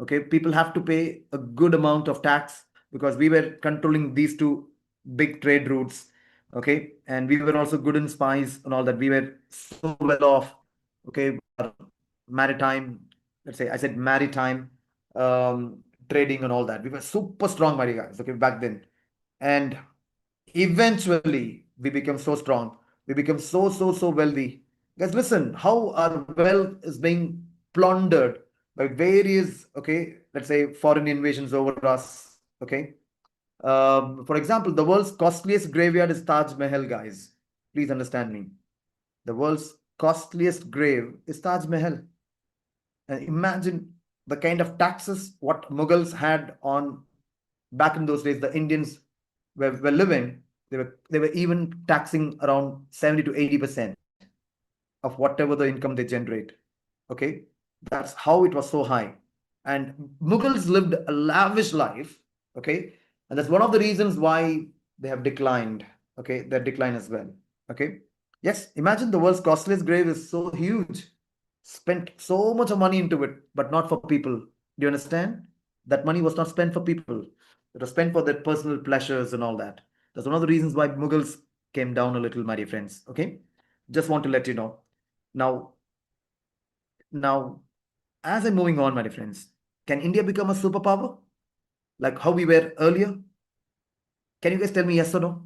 okay, people have to pay a good amount of tax because we were controlling these two big trade routes, okay, and we were also good in spice and all that. We were so well off, okay, maritime. Let's say I said maritime trading and all that. We were super strong, my guys, okay, back then, and eventually we become so strong. We become so wealthy. Guys, listen, how our wealth is being plundered by various, okay, let's say foreign invasions over us. Okay. For example, the world's costliest graveyard is Taj Mahal, guys. Please understand me. The world's costliest grave is Taj Mahal. And imagine the kind of taxes what Mughals had on back in those days, the Indians were living, they were even taxing around 70 to 80% of whatever the income they generate. Okay, that's how it was so high. And Mughals lived a lavish life. Okay, and that's one of the reasons why they have declined. Okay, their decline as well. Okay, yes, imagine the world's costliest grave is so huge, spent so much of money into it, but not for people. Do you understand? That money was not spent for people. It was spent for their personal pleasures and all that. That's one of the reasons why Mughals came down a little, my dear friends. Okay, just want to let you know. Now, now, as I'm moving on, my dear friends, can India become a superpower like how we were earlier? Can you guys tell me yes or no?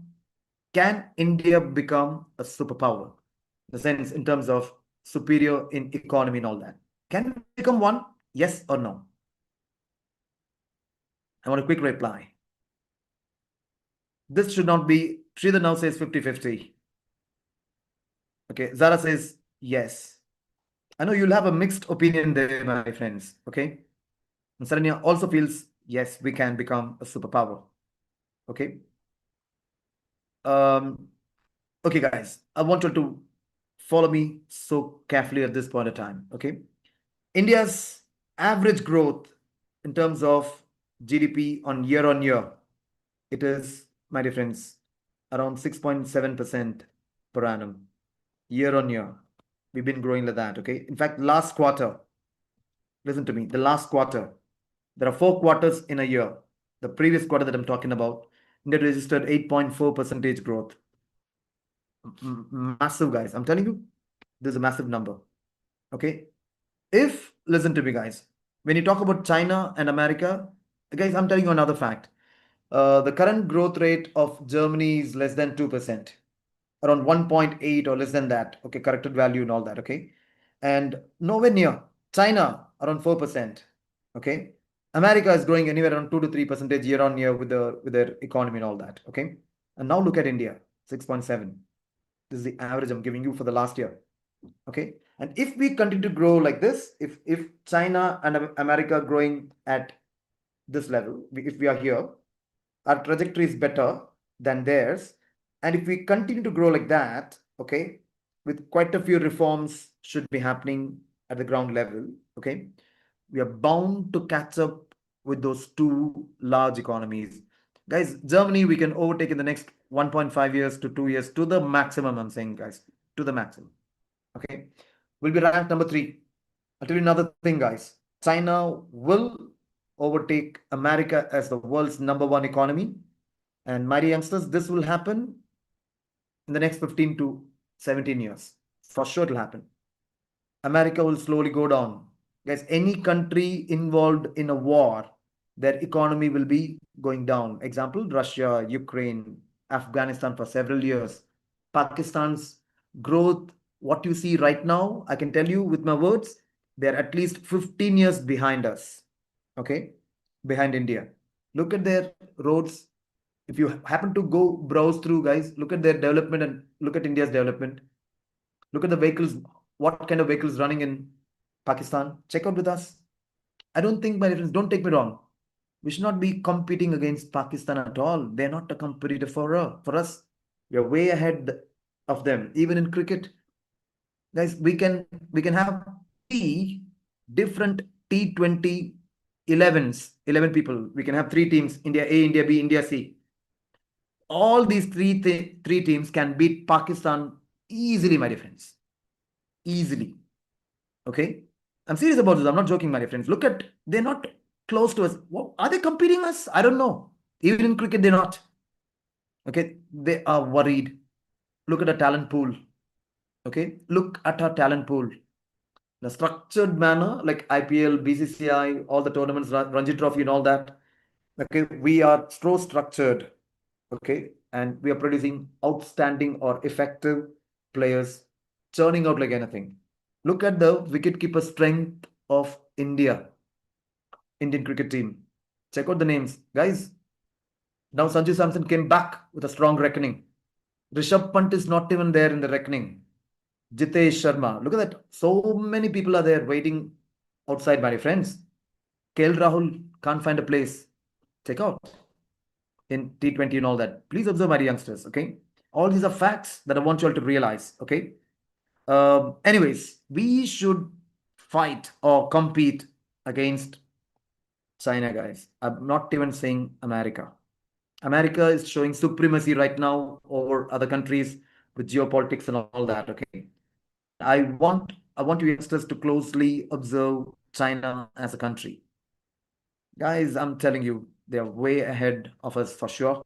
Can India become a superpower? In the sense, in terms of superior in economy and all that. Can it become one? Yes or no? I want a quick reply. This should not be. Sridhar now says 50-50. Okay, Zara says yes. I know you'll have a mixed opinion there, my friends. Okay, and Saranya also feels yes, we can become a superpower. Okay. Um. Okay, guys, I want you to follow me so carefully at this point of time. Okay, India's average growth in terms of GDP on year, it is, my dear friends, around 6.7% per annum, year on year. We've been growing like that. Okay. In fact, last quarter, listen to me, the last quarter, there are 4 quarters in a year. The previous quarter that I'm talking about, India registered 8.4 percentage growth. Massive, guys. I'm telling you, this is a massive number. Okay. If, listen to me, guys, when you talk about China and America, guys, I'm telling you another fact. The current growth rate of Germany is less than 2%, around 1.8 or less than that. Okay, corrected value and all that. Okay. And nowhere near China, around 4%. Okay. America is growing anywhere around 2 to 3% year on year with their economy and all that. Okay. And now look at India, 6.7. This is the average I'm giving you for the last year. Okay. And if we continue to grow like this, if China and America growing at this level, if we are here, our trajectory is better than theirs. And if we continue to grow like that, okay, with quite a few reforms should be happening at the ground level, okay, we are bound to catch up with those two large economies. Guys, Germany, we can overtake in the next 1.5 years to 2 years to the maximum, I'm saying, guys, to the maximum. Okay, we'll be ranked number 3. I'll tell you another thing, guys. China will overtake America as the world's number 1 economy. And my youngsters, this will happen in the next 15 to 17 years. For sure it'll happen. America will slowly go down. Guys, any country involved in a war, their economy will be going down. Example, Russia, Ukraine, Afghanistan for several years. Pakistan's growth, what you see right now, I can tell you with my words, they're at least 15 years behind us. Okay. behind India. Look at their roads. If you happen to go browse through, guys, look at their development and look at India's development. Look at the vehicles, what kind of vehicles running in Pakistan. Check out with us. I don't think, my friends, don't take me wrong. We should not be competing against Pakistan at all. They're not a competitor for us. We are way ahead of them. Even in cricket, guys, we can have three different T20 11 people. We can have three teams: India A, India B, India C. All these three teams can beat Pakistan easily, my dear friends. Easily. Okay? I'm serious about this. I'm not joking, my dear friends. Look at, they're not close to us. What, are they competing us? I don't know. Even in cricket, they're not. Okay? They are worried. Look at the talent pool. Okay? Look at our talent pool. In a structured manner, like IPL, BCCI, all the tournaments, Ranji Trophy, and all that. Okay? We are so structured. Okay, and we are producing outstanding or effective players, churning out like anything. Look at the wicketkeeper strength of Indian cricket team. Check out the names, guys. Now Sanju Samson came back with a strong reckoning. Rishabh Pant is not even there in the reckoning. Jitesh Sharma, look at that. So many people are there waiting outside, my friends. KL Rahul can't find a place. Check out in T20 and all that. Please observe, my youngsters, okay? All these are facts that I want you all to realize, okay? Anyways, we should fight or compete against China, guys. I'm not even saying America. America is showing supremacy right now over other countries with geopolitics and all that, okay? I want you youngsters to closely observe China as a country. Guys, I'm telling you, they're way ahead of us for sure.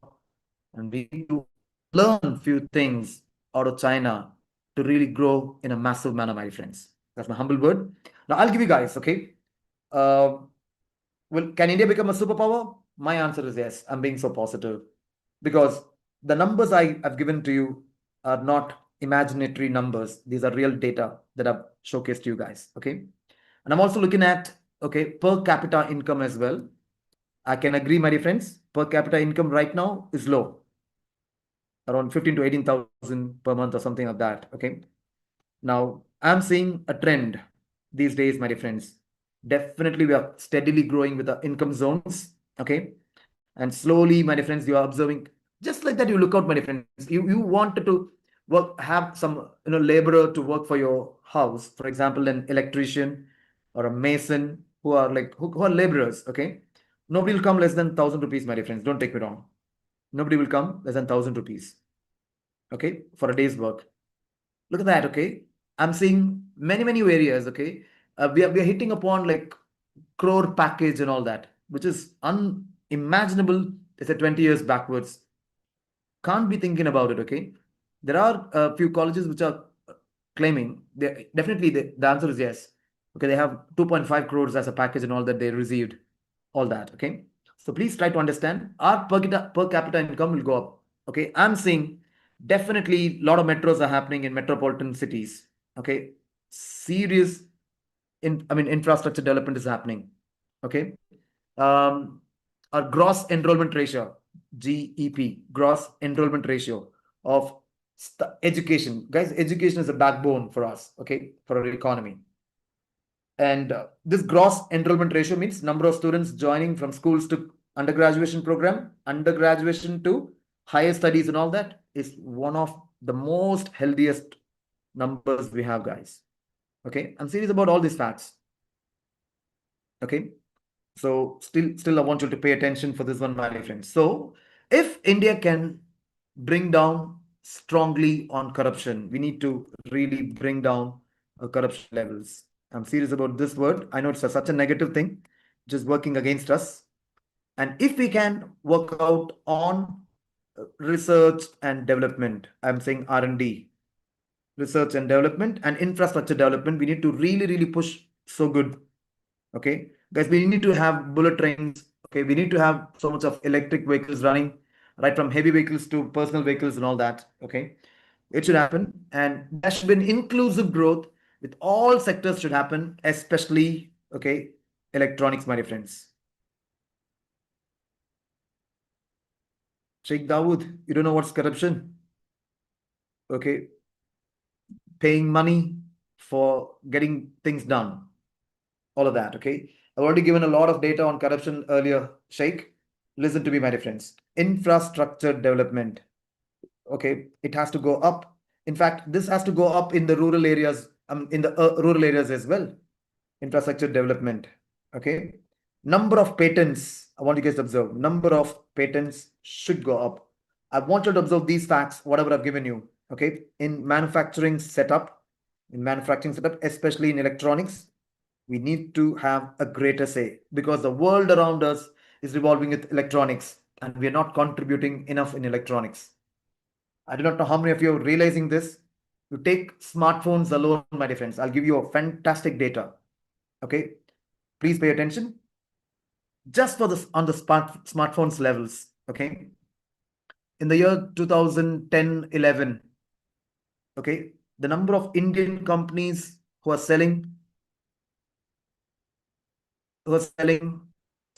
And we need to learn few things out of China to really grow in a massive manner, my friends. That's my humble word. Now I'll give you guys, okay? Uh, well, can India become a superpower? My answer is yes. I'm being so positive because the numbers I've given to you are not imaginary numbers. These are real data that I've showcased to you guys, okay? And I'm also looking at, okay, per capita income as well. I can agree, my dear friends, per capita income right now is low, around 15 to 18,000 per month or something like that. Okay. Now I'm seeing a trend these days, my dear friends. Definitely, we are steadily growing with the income zones. Okay. And slowly, my dear friends, you are observing just like that. You look out, my dear friends. You wanted to work, have some laborer to work for your house. For example, an electrician or a mason who are like who are laborers. Okay. Nobody will come less than 1,000 rupees, my dear friends. Don't take me wrong. Nobody will come less than 1,000 rupees. Okay, for a day's work. Look at that. Okay, I'm seeing many areas. Okay, we are hitting upon like crore package and all that, which is unimaginable. It's a 20 years backwards. Can't be thinking about it. Okay, there are a few colleges which are claiming they definitely the answer is yes. Okay, they have 2.5 crores as a package and all that they received, all that. Okay, so please try to understand our per capita income will go up. Okay, I'm seeing definitely a lot of metros are happening in metropolitan cities. Okay, serious infrastructure development is happening. Okay, um, our gross enrollment ratio, GEP, gross enrollment ratio of education. Guys, education is a backbone for us, okay, for our economy. And this gross enrollment ratio means number of students joining from schools to undergraduation program, undergraduation to higher studies and all that is one of the most healthiest numbers we have, guys. Okay, I'm serious about all these facts. Okay, so still I want you to pay attention for this one, my friends. So if India can bring down strongly on corruption, we need to really bring down corruption levels. I'm serious about this word. I know it's such a negative thing, just working against us. And if we can work out on research and development, I'm saying R&D, research and development and infrastructure development, we need to really push so good. Okay, guys, we need to have bullet trains. Okay, we need to have so much of electric vehicles running, right from heavy vehicles to personal vehicles and all that. Okay, it should happen, and there should be an inclusive growth with all sectors should happen, especially okay, electronics, my friends. Sheikh Dawood, you don't know what's corruption? Okay, paying money for getting things done, all of that. Okay, I've already given a lot of data on corruption earlier, Sheikh. Listen to me, my dear friends. Infrastructure development. Okay, it has to go up. In fact, this has to go up in the rural areas, in the rural areas as well. Infrastructure development. Okay, number of patents. I want you guys to observe. Number of patents should go up. I want you to observe these facts, whatever I've given you. Okay, in manufacturing setup, especially in electronics, we need to have a greater say because the world around us is revolving with electronics and we are not contributing enough in electronics. I do not know how many of you are realizing this. You take smartphones alone, my dear friends. I'll give you a fantastic data. Okay, please pay attention. Just for this on the smartphones levels. Okay, in the year 2010-11, okay, the number of Indian companies who are selling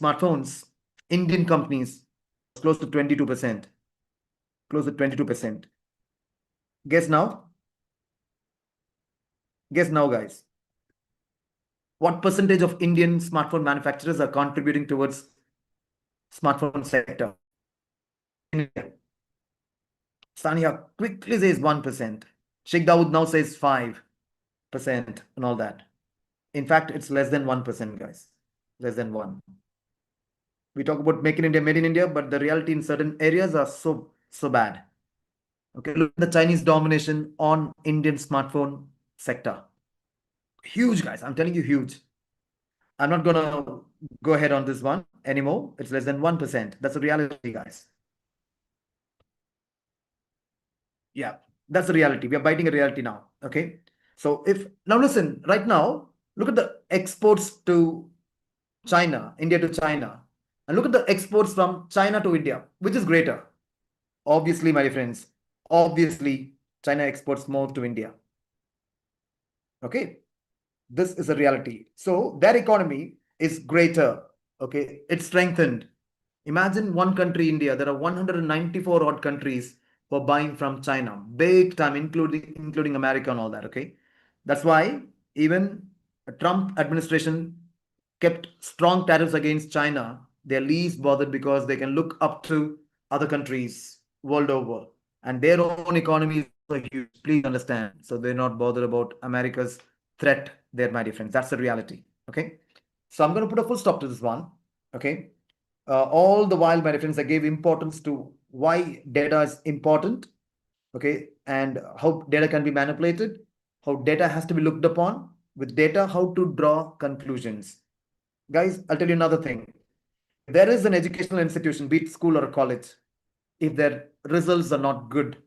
smartphones, Indian companies, close to 22%. Close to 22%. Guess now? Guess now, guys. What percentage of Indian smartphone manufacturers are contributing towards smartphone sector? Sania quickly says 1%. Sheikh Dawood now says 5% and all that. In fact, it's less than 1%, guys. Less than 1. We talk about Make in India, Made in India, but the reality in certain areas are so bad. Okay, look at the Chinese domination on Indian smartphone sector. Huge, guys. I'm telling you, huge. I'm not gonna go ahead on this one anymore. It's less than 1%. That's the reality, guys. Yeah, that's the reality. We are biting a reality now. Okay. So if now listen, right now, look at the exports to China, India to China, and look at the exports from China to India, which is greater. Obviously, my friends, obviously, China exports more to India. Okay. This is a reality. So their economy is greater. Okay. It's strengthened. Imagine one country, India. There are 194 odd countries who are buying from China, big time, including America and all that. Okay, that's why even a Trump administration kept strong tariffs against China. They're least bothered because they can look up to other countries world over, and their own economies are huge. Please understand. So they're not bothered about America's threat. There, my dear friends. That's the reality. Okay, so I'm going to put a full stop to this one. Okay, all the while, my friends, I gave importance to why data is important, okay, and how data can be manipulated, how data has to be looked upon, with data, how to draw conclusions. Guys, I'll tell you another thing. There is an educational institution, be it school or college, if their results are not good,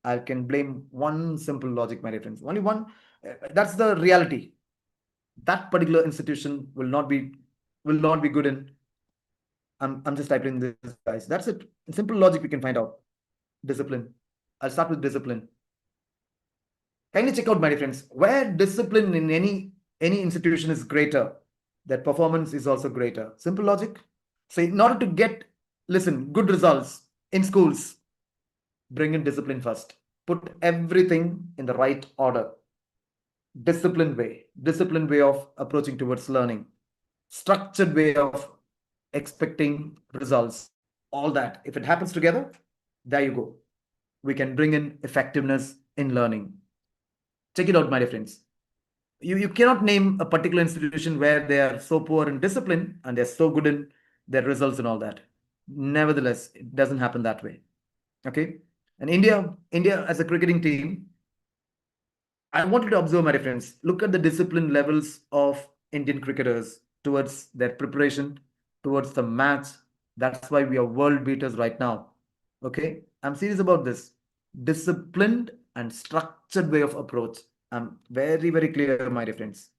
I can blame one simple logic, my dear friends. Only one. That's the reality. That particular institution will not be good in. I'm just typing this, guys. That's it. In simple logic, we can find out. Discipline. I'll start with discipline. Kindly check out, my dear friends, where discipline in any institution is greater, that performance is also greater. Simple logic. So in order to get, listen, good results in schools, bring in discipline first. Put everything in the right order. Disciplined way of approaching towards learning, structured way of expecting results, all that. If it happens together, there you go. We can bring in effectiveness in learning. Check it out, my dear friends. You cannot name a particular institution where they are so poor in discipline and they're so good in their results and all that. Nevertheless, it doesn't happen that way. Okay. And India as a cricketing team, I want you to observe, my friends, look at the discipline levels of Indian cricketers towards their preparation, towards the match. That's why we are world beaters right now. Okay, I'm serious about this. Disciplined and structured way of approach. I'm very, very clear, my dear friends.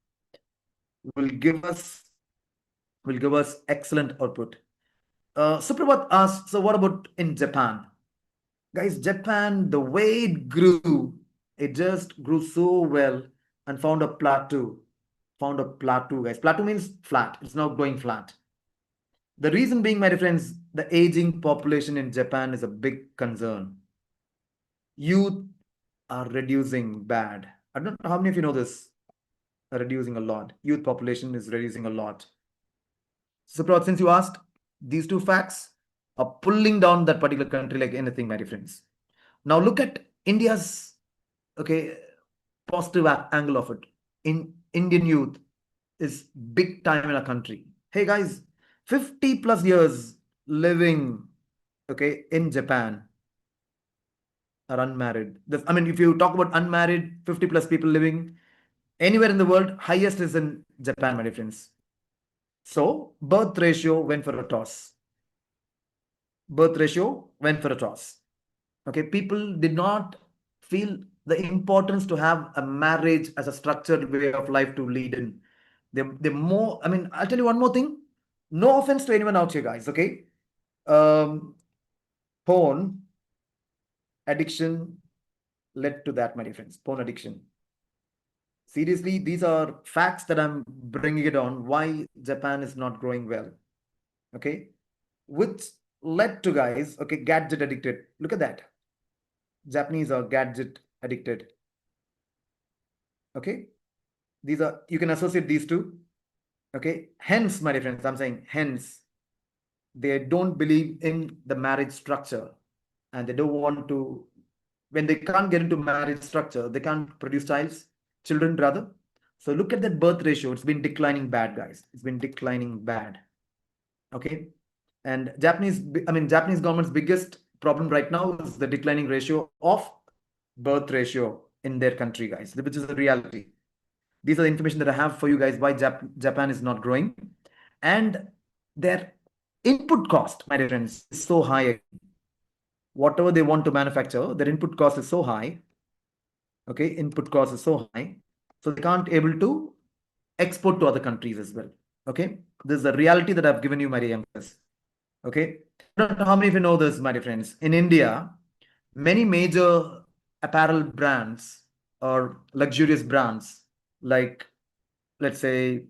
Will give us excellent output. Suprabhat asks, so what about in Japan? Guys, Japan, the way it just grew so well and found a plateau. Found a plateau, guys. Plateau means flat. It's not going flat. The reason being, my friends, the aging population in Japan is a big concern. Youth are reducing bad. I don't know how many of you know this, are reducing a lot. Youth population is reducing a lot. So, Prad, since you asked, these two facts are pulling down that particular country like anything, my friends. Now look at India's okay positive angle of it. In Indian youth is big time in our country. Hey guys, 50 plus years living okay in Japan are unmarried. I mean, if you talk about unmarried, 50 plus people living anywhere in the world, highest is in Japan, my friends. So birth ratio went for a toss. Birth ratio went for a toss. Okay, people did not feel the importance to have a marriage as a structured way of life to lead in. They more, I mean, I'll tell you one more thing. No offense to anyone out here, guys, okay? Porn addiction led to that, my dear friends. Porn addiction. Seriously, these are facts that I'm bringing it on why Japan is not growing well. Okay, which led to guys, okay, gadget addicted. Look at that. Japanese are gadget addicted. Okay, these are, you can associate these two. Okay, hence, my dear friends, I'm saying hence they don't believe in the marriage structure, and they don't want to, when they can't get into marriage structure, they can't produce children rather. So look at that birth ratio. It's been declining bad, guys. It's been declining bad. Okay, and Japanese government's biggest problem right now is the declining ratio of birth ratio in their country, guys, which is a reality. These are the information that I have for you guys why Japan is not growing. And their input cost, my dear friends, is so high. Whatever they want to manufacture, their input cost is so high. Okay, input cost is so high. So they can't able to export to other countries as well. Okay, this is the reality that I've given you, my dear youngsters. Okay, I don't know how many of you know this, my dear friends. In India, many major apparel brands or luxurious brands like, let's say,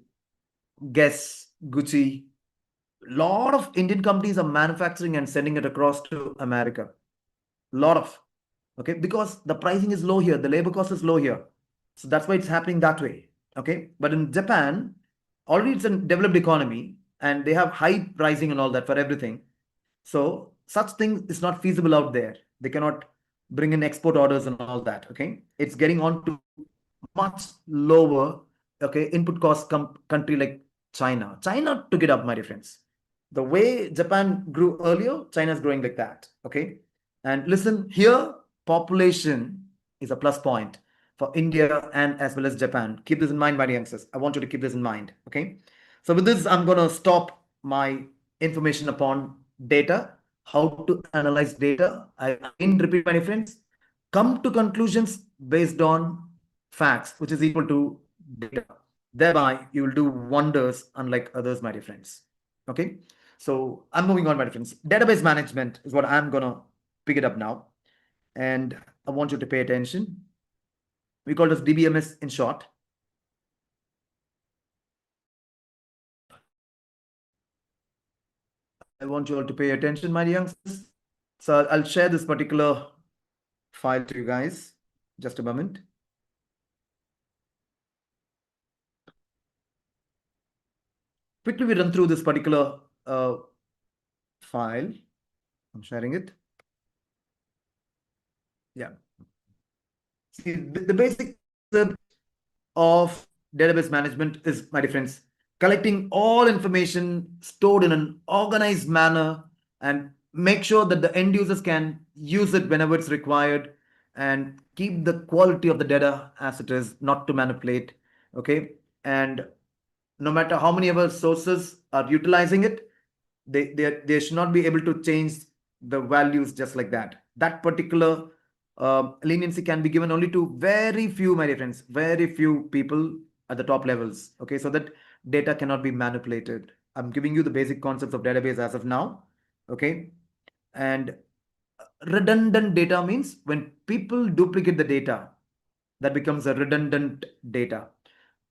Guess, Gucci, lot of Indian companies are manufacturing and sending it across to America. Lot of, okay, because the pricing is low here, the labor cost is low here. So that's why it's happening that way. Okay, but in Japan, already it's a developed economy and they have high pricing and all that for everything. So such thing is not feasible out there. They cannot bring in export orders and all that. Okay, it's getting on to much lower, okay, input cost country like China. China took it up, my dear friends. The way Japan grew earlier, China is growing like that. Okay, and listen here, population is a plus point for India and as well as Japan. Keep this in mind, my dear youngsters. I want you to keep this in mind. Okay, so with this, I'm gonna stop my information upon data, how to analyze data. I again repeat, my friends, come to conclusions based on facts, which is equal to data. Thereby, you will do wonders unlike others, my dear friends. Okay, so I'm moving on, my friends. Database management is what I'm gonna pick it up now, and I want you to pay attention. We call this DBMS in short. I want you all to pay attention, my youngsters. So I'll share this particular file to you guys. Just a moment. Quickly, we run through this particular file. I'm sharing it. Yeah. See, the basic concept of database management is, my friends, collecting all information stored in an organized manner and make sure that the end users can use it whenever it's required and keep the quality of the data as it is, not to manipulate. Okay. And no matter how many of our sources are utilizing it, they should not be able to change the values just like that. That particular leniency can be given only to very few, my dear friends, very few people at the top levels. Okay, so that data cannot be manipulated. I'm giving you the basic concepts of database as of now. Okay, and redundant data means when people duplicate the data, that becomes a redundant data.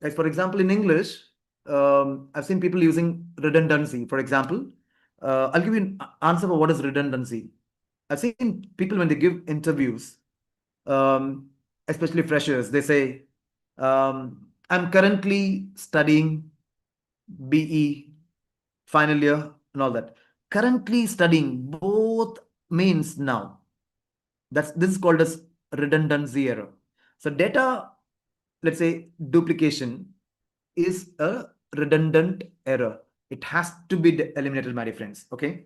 Like for example, in English, I've seen people using redundancy. For example, I'll give you an answer for what is redundancy. I've seen people when they give interviews, especially freshers, they say, I'm currently studying BE final year and all that. Currently studying both means now. This is called as redundancy error. So data, let's say duplication, is a redundant error. It has to be eliminated, my friends. Okay,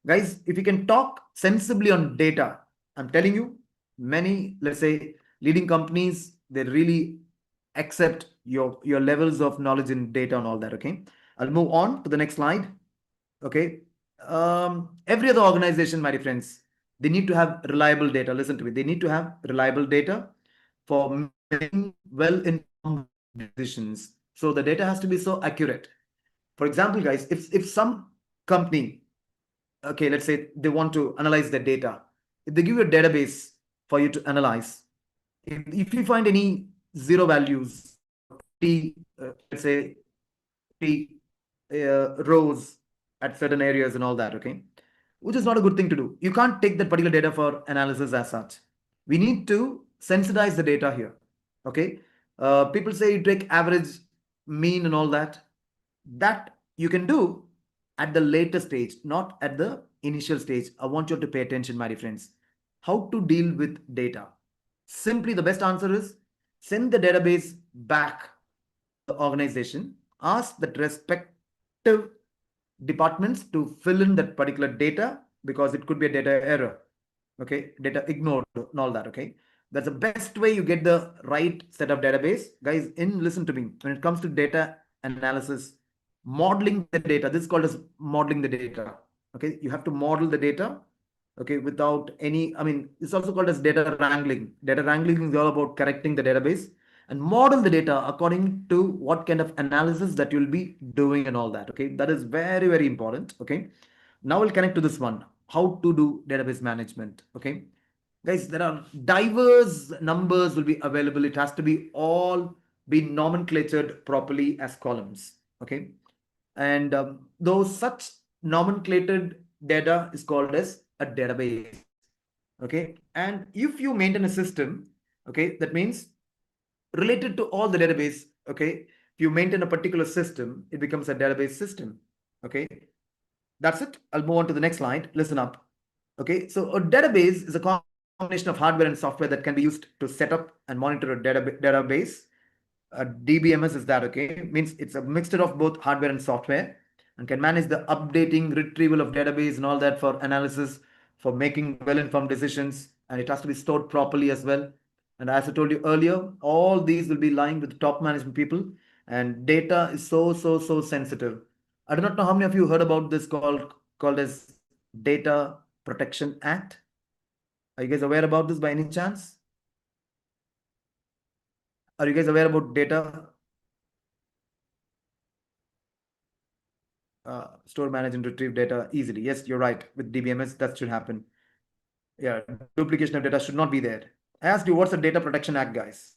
guys, if you can talk sensibly on data, I'm telling you, many, let's say, leading companies, they really accept your levels of knowledge in data and all that. Okay, I'll move on to the next slide. Okay, every other organization, my friends, they need to have reliable data. Listen to me, they need to have reliable data for making well informed decisions. So the data has to be so accurate. For example, guys, if some company, okay, let's say they want to analyze the data, if they give you a database for you to analyze, if you find any zero values, let's say rows at certain areas and all that, okay, which is not a good thing to do. You can't take that particular data for analysis as such. We need to sensitize the data here. Okay, people say you take average, mean, and all that. That you can do at the later stage, not at the initial stage. I want you to pay attention, my friends. How to deal with data? Simply, the best answer is send the database back organization, ask the respective departments to fill in that particular data, because it could be a data error, okay, data ignored and all that. Okay, that's the best way you get the right set of database. Guys, in listen to me, when it comes to data analysis, modeling the data, this is called as modeling the data. Okay, you have to model the data, okay, without any, I mean, it's also called as data wrangling. Data wrangling is all about correcting the database and model the data according to what kind of analysis that you'll be doing and all that. Okay, that is very, very important. Okay, now we'll connect to this one, how to do database management. Okay, guys, there are diverse numbers will be available. It has to be all be nomenclatured properly as columns. Okay, and those such nomenclated data is called as a database. Okay, and if you maintain a system, okay, that means related to all the database. Okay, if you maintain a particular system, it becomes a database system. Okay, that's it. I'll move on to the next slide. Listen up. Okay, so a database is a combination of hardware and software that can be used to set up and monitor a database. DBMS is that, okay? Means it's a mixture of both hardware and software, and can manage the updating, retrieval of database and all that for analysis, for making well-informed decisions, and it has to be stored properly as well. And as I told you earlier, all these will be lying with top management people, and data is so sensitive. I do not know how many of you heard about this called as Data Protection Act. Are you guys aware about this by any chance? Are you guys aware about data store, manage, and retrieve data easily? Yes, you're right. With DBMS, that should happen. Yeah, duplication of data should not be there. I asked you, what's the Data Protection Act, guys?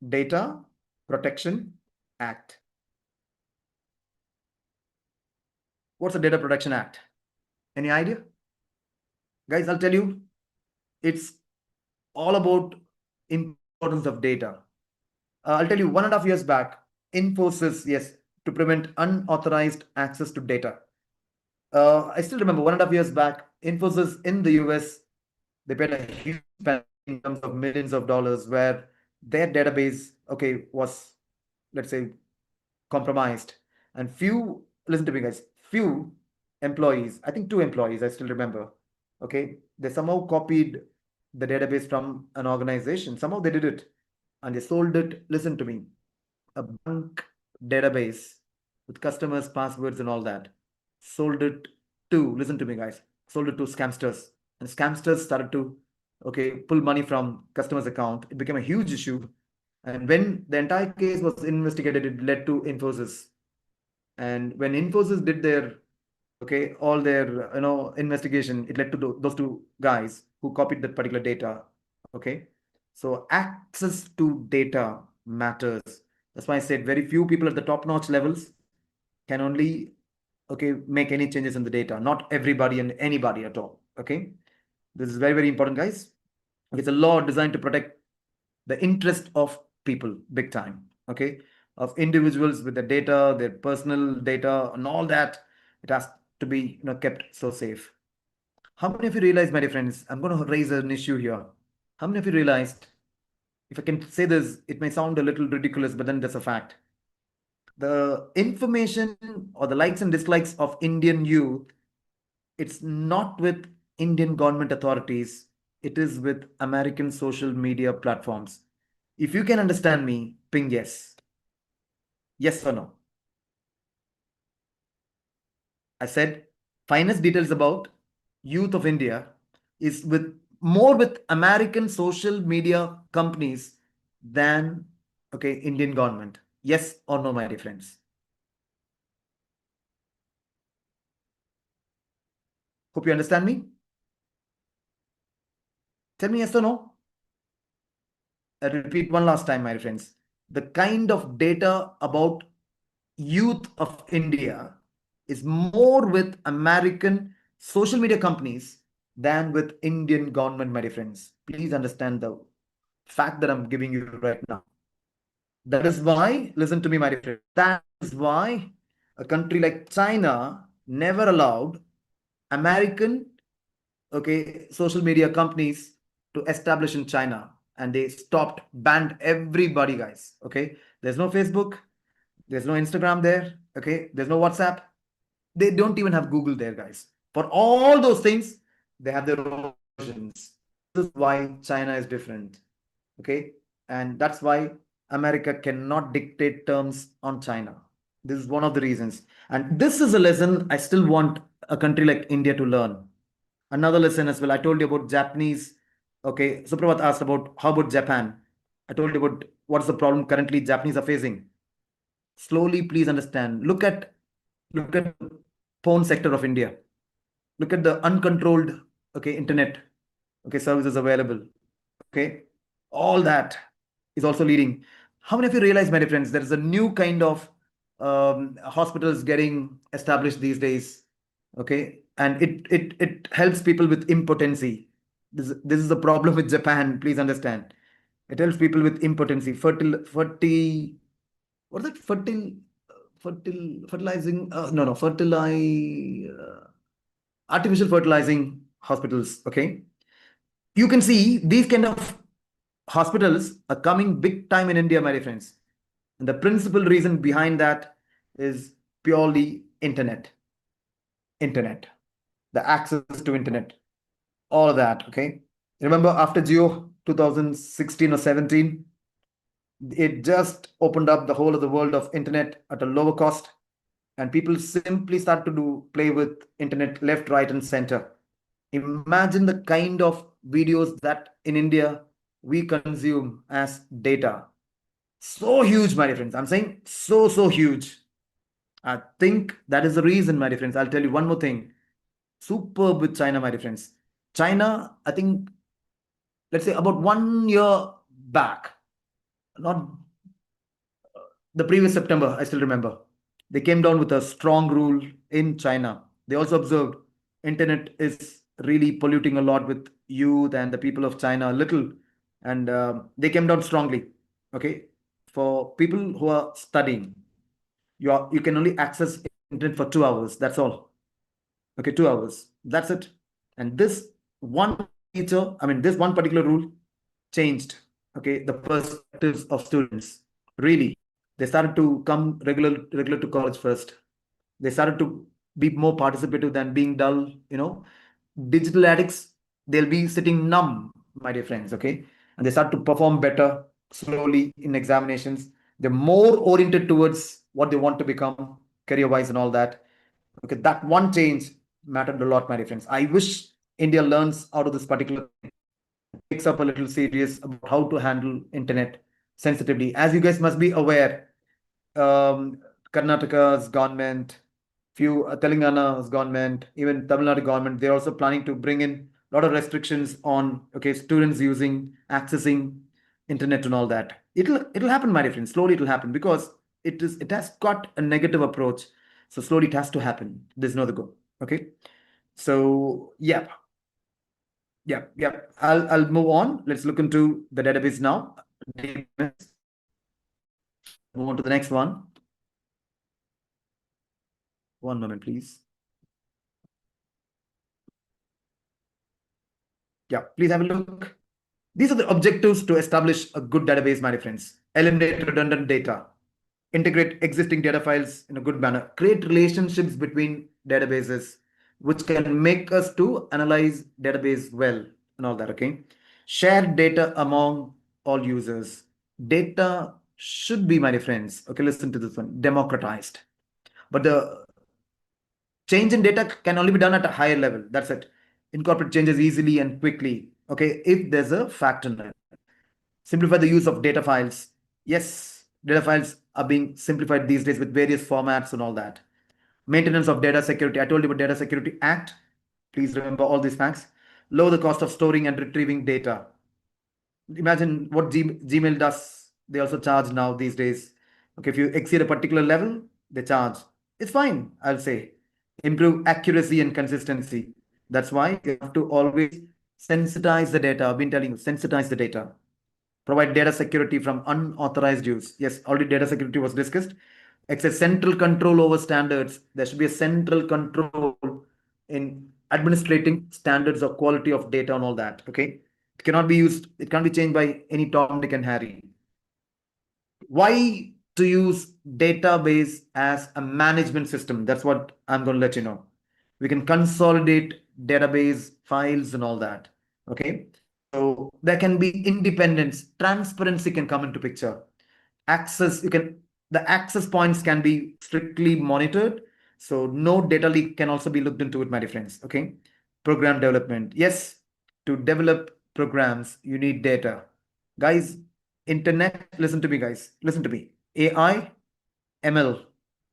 Data Protection Act. What's the Data Protection Act? Any idea? Guys, I'll tell you, it's all about importance of data. I'll tell you, 1.5 years back, Infosys, yes, to prevent unauthorized access to data. I still remember 1.5 years back, Infosys in the US, they paid a huge penalty in terms of millions of dollars, where their database, okay, was, let's say, compromised. And few, listen to me, guys, few employees, I think 2 employees, I still remember, okay, they somehow copied the database from an organization. Somehow they did it and they sold it. Listen to me, a bank database with customers' passwords and all that. Sold it to, listen to me, guys, sold it to scamsters. And scamsters started to, okay, pull money from customers' account. It became a huge issue. And when the entire case was investigated, it led to Infosys. And when Infosys did their, okay, all their, investigation, it led to those 2 guys who copied that particular data. Okay, so access to data matters. That's why I said very few people at the top-notch levels can only okay, make any changes in the data. Not everybody and anybody at all. Okay, this is very, very important, guys. It's a law designed to protect the interest of people, big time. Okay, of individuals with the data, their personal data, and all that. It has to be, kept so safe. How many of you realize, my dear friends? I'm going to raise an issue here. How many of you realized? If I can say this, it may sound a little ridiculous, but then that's a fact. The information or the likes and dislikes of Indian youth, it's not with Indian government authorities, it is with American social media platforms. If you can understand me, ping yes. Yes or no? I said finest details about youth of India is with more with American social media companies than Indian government. Yes or no, my dear friends? Hope you understand me. Tell me yes or no. I repeat one last time, my friends. The kind of data about youth of India is more with American social media companies than with Indian government, my dear friends. Please understand the fact that I'm giving you right now. That is why, listen to me, my dear friend. That is why a country like China never allowed American, social media companies to establish in China, and they stopped, banned everybody, guys. Okay, there's no Facebook, there's no Instagram there. Okay, there's no WhatsApp. They don't even have Google there, guys. For all those things, they have their own versions. This is why China is different. Okay, and that's why America cannot dictate terms on China. This is one of the reasons, and this is a lesson I still want a country like India to learn. Another lesson as well. I told you about Japanese. Okay, Supravat asked about how about Japan. I told you about what's the problem currently Japanese are facing. Slowly, please understand. Look at the phone sector of India. Look at the uncontrolled internet services available. Okay, all that is also leading. How many of you realize, my dear friends, there is a new kind of hospitals getting established these days? Okay, and it helps people with impotency. This is the problem with Japan. Please understand. It helps people with impotency, what is it? Fertilizing? No, no, artificial fertilizing hospitals. Okay, you can see these kind of hospitals are coming big time in India, my dear friends. And the principal reason behind that is purely internet, the access to internet, all of that. Okay, remember after Geo 2016 or 17, it just opened up the whole of the world of internet at a lower cost, and people simply start to play with internet left, right, and center. Imagine the kind of videos that in India we consume as data. So huge, my dear friends. I'm saying so huge. I think that is the reason, my dear friends. I'll tell you one more thing. Superb with China, my dear friends. China, I think, let's say about 1 year back, not the previous September, I still remember. They came down with a strong rule in China. They also observed internet is really polluting a lot with youth and the people of China a little, and they came down strongly. Okay, for people who are studying, you can only access internet for 2 hours. That's all. Okay, 2 hours. That's it. And this one feature, I mean, this one particular rule changed. Okay, the perspectives of students. Really, they started to come regular to college first. They started to be more participative than being dull. Digital addicts, they'll be sitting numb, my dear friends. Okay, and they start to perform better slowly in examinations. They're more oriented towards what they want to become career wise and all that. Okay, that one change mattered a lot, my dear friends. I wish India learns out of this particular thing, takes up a little serious about how to handle internet sensitively. As you guys must be aware, Karnataka's government, few Telangana's government, even Tamil Nadu government, they're also planning to bring in a lot of restrictions on students using accessing internet and all that. It'll happen, my dear friends. Slowly it'll happen because it has got a negative approach. So slowly it has to happen. There's no other go. Okay. So yeah, yeah. I'll move on. Let's look into the database now. Move on to the next one. One moment, please. Yeah, please have a look. These are the objectives to establish a good database, my friends. Eliminate redundant data, integrate existing data files in a good manner, create relationships between databases, which can make us to analyze database well and all that, okay? Share data among all users. Data should be, my friends, okay, listen to this one, democratized. But the change in data can only be done at a higher level. That's it. Incorporate changes easily and quickly. Okay, if there's a factor in it. Simplify the use of data files. Yes, data files are being simplified these days with various formats and all that. Maintenance of data security. I told you about Data Security Act. Please remember all these facts. Lower the cost of storing and retrieving data. Imagine what Gmail does. They also charge now these days. Okay, if you exceed a particular level, they charge. It's fine, I'll say. Improve accuracy and consistency. That's why you have to always sensitize the data. I've been telling you, sensitize the data. Provide data security from unauthorized use. Yes, already data security was discussed. It's a central control over standards. There should be a central control in administrating standards of quality of data and all that. Okay. It cannot be used, it can't be changed by any Tom, Dick, and Harry. Why to use database as a management system? That's what I'm going to let you know. We can consolidate database files and all that. Okay. So there can be independence, transparency can come into picture. Access, the access points can be strictly monitored. So no data leak can also be looked into it, my friends. Okay. Program development. Yes, to develop programs, you need data. Guys, internet, listen to me, guys. Listen to me. AI, ML.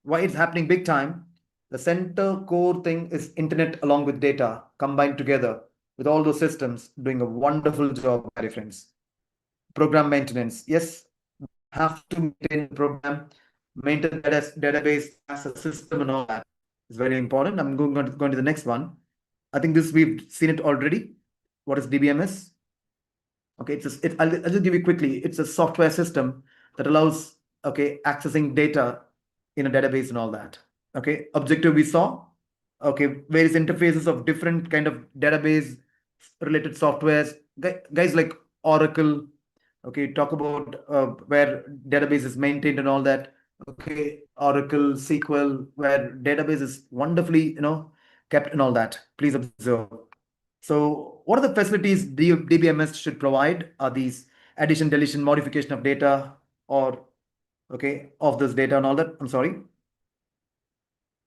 Why it's happening big time? The center core thing is internet along with data combined together with all those systems doing a wonderful job, my friends. Program maintenance. Yes, have to maintain the program, maintain database as a system and all that. It's very important. I'm going to the next one. I think this we've seen it already. What is DBMS? Okay, I'll just give you quickly. It's a software system that allows, okay, accessing data in a database and all that. Okay, objective we saw. Okay, various interfaces of different kind of database related softwares. Guys like Oracle. Okay, talk about where database is maintained and all that. Okay, Oracle, SQL, where database is wonderfully, kept and all that. Please observe. So what are the facilities DBMS should provide? Are these addition, deletion, modification of data, or okay, of this data and all that? I'm sorry.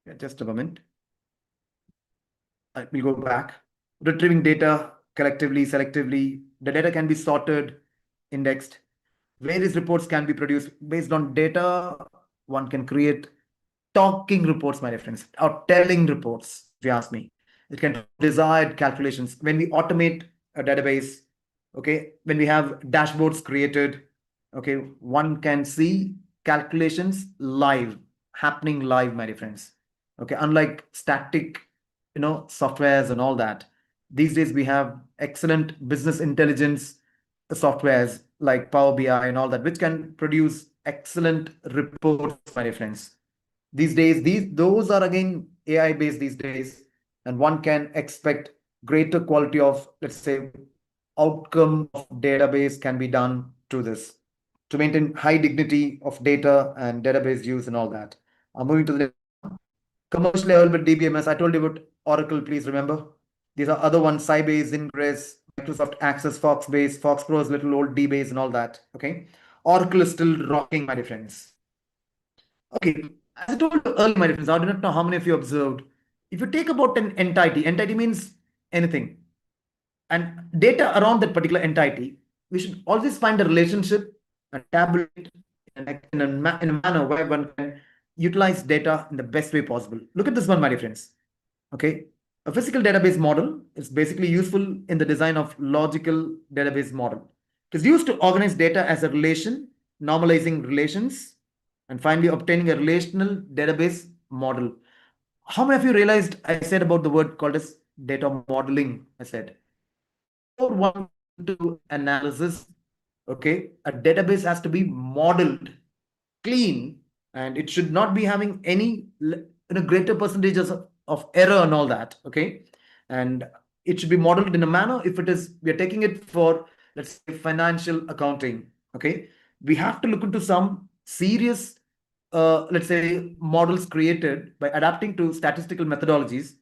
Yeah, just a moment. We'll go back. Retrieving data collectively, selectively. The data can be sorted, indexed. Various reports can be produced based on data. One can create talking reports, my friends, or telling reports, if you ask me. It can do desired calculations. When we automate a database, okay, when we have dashboards created, okay, one can see calculations live, happening live, my friends. Okay, unlike static, softwares and all that. These days we have excellent business intelligence softwares like Power BI and all that, which can produce excellent reports, my friends. These days, those are again AI based these days, and one can expect greater quality of, let's say, outcome of database can be done to this to maintain high dignity of data and database use and all that. I'm moving to the commercially available DBMS. I told you about Oracle, please remember. These are other ones, Sybase, Ingress, Microsoft Access, Foxbase, FoxPro's little old DBase and all that. Okay. Oracle is still rocking, my friends. Okay, as I told you earlier, my friends, I do not know how many of you observed. If you take about an entity means anything, and data around that particular entity, we should always find a relationship and tabulate in a manner where one can utilize data in the best way possible. Look at this one, my friends. Okay, a physical database model is basically useful in the design of logical database model. It is used to organize data as a relation, normalizing relations, and finally obtaining a relational database model. How many of you realized I said about the word called as data modeling? I said, before one to analysis, okay, a database has to be modeled, clean, and it should not be having any greater percentages of error and all that. Okay, and it should be modeled in a manner. If it is, we are taking it for, let's say, financial accounting. Okay, we have to look into some serious, let's say, models created by adapting to statistical methodologies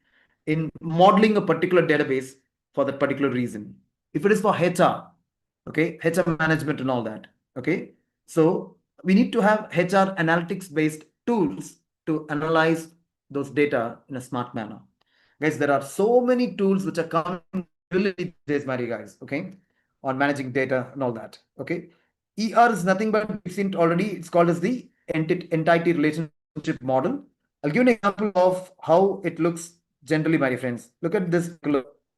in modeling a particular database for that particular reason. If it is for HR, okay, HR management and all that, okay, so we need to have HR analytics based tools to analyze those data in a smart manner. Guys, there are so many tools which are coming these days, my guys, okay, on managing data and all that. Okay. ER is nothing but, we've seen it already, it's called as the entity relationship model. I'll give an example of how it looks generally, my friends. Look at this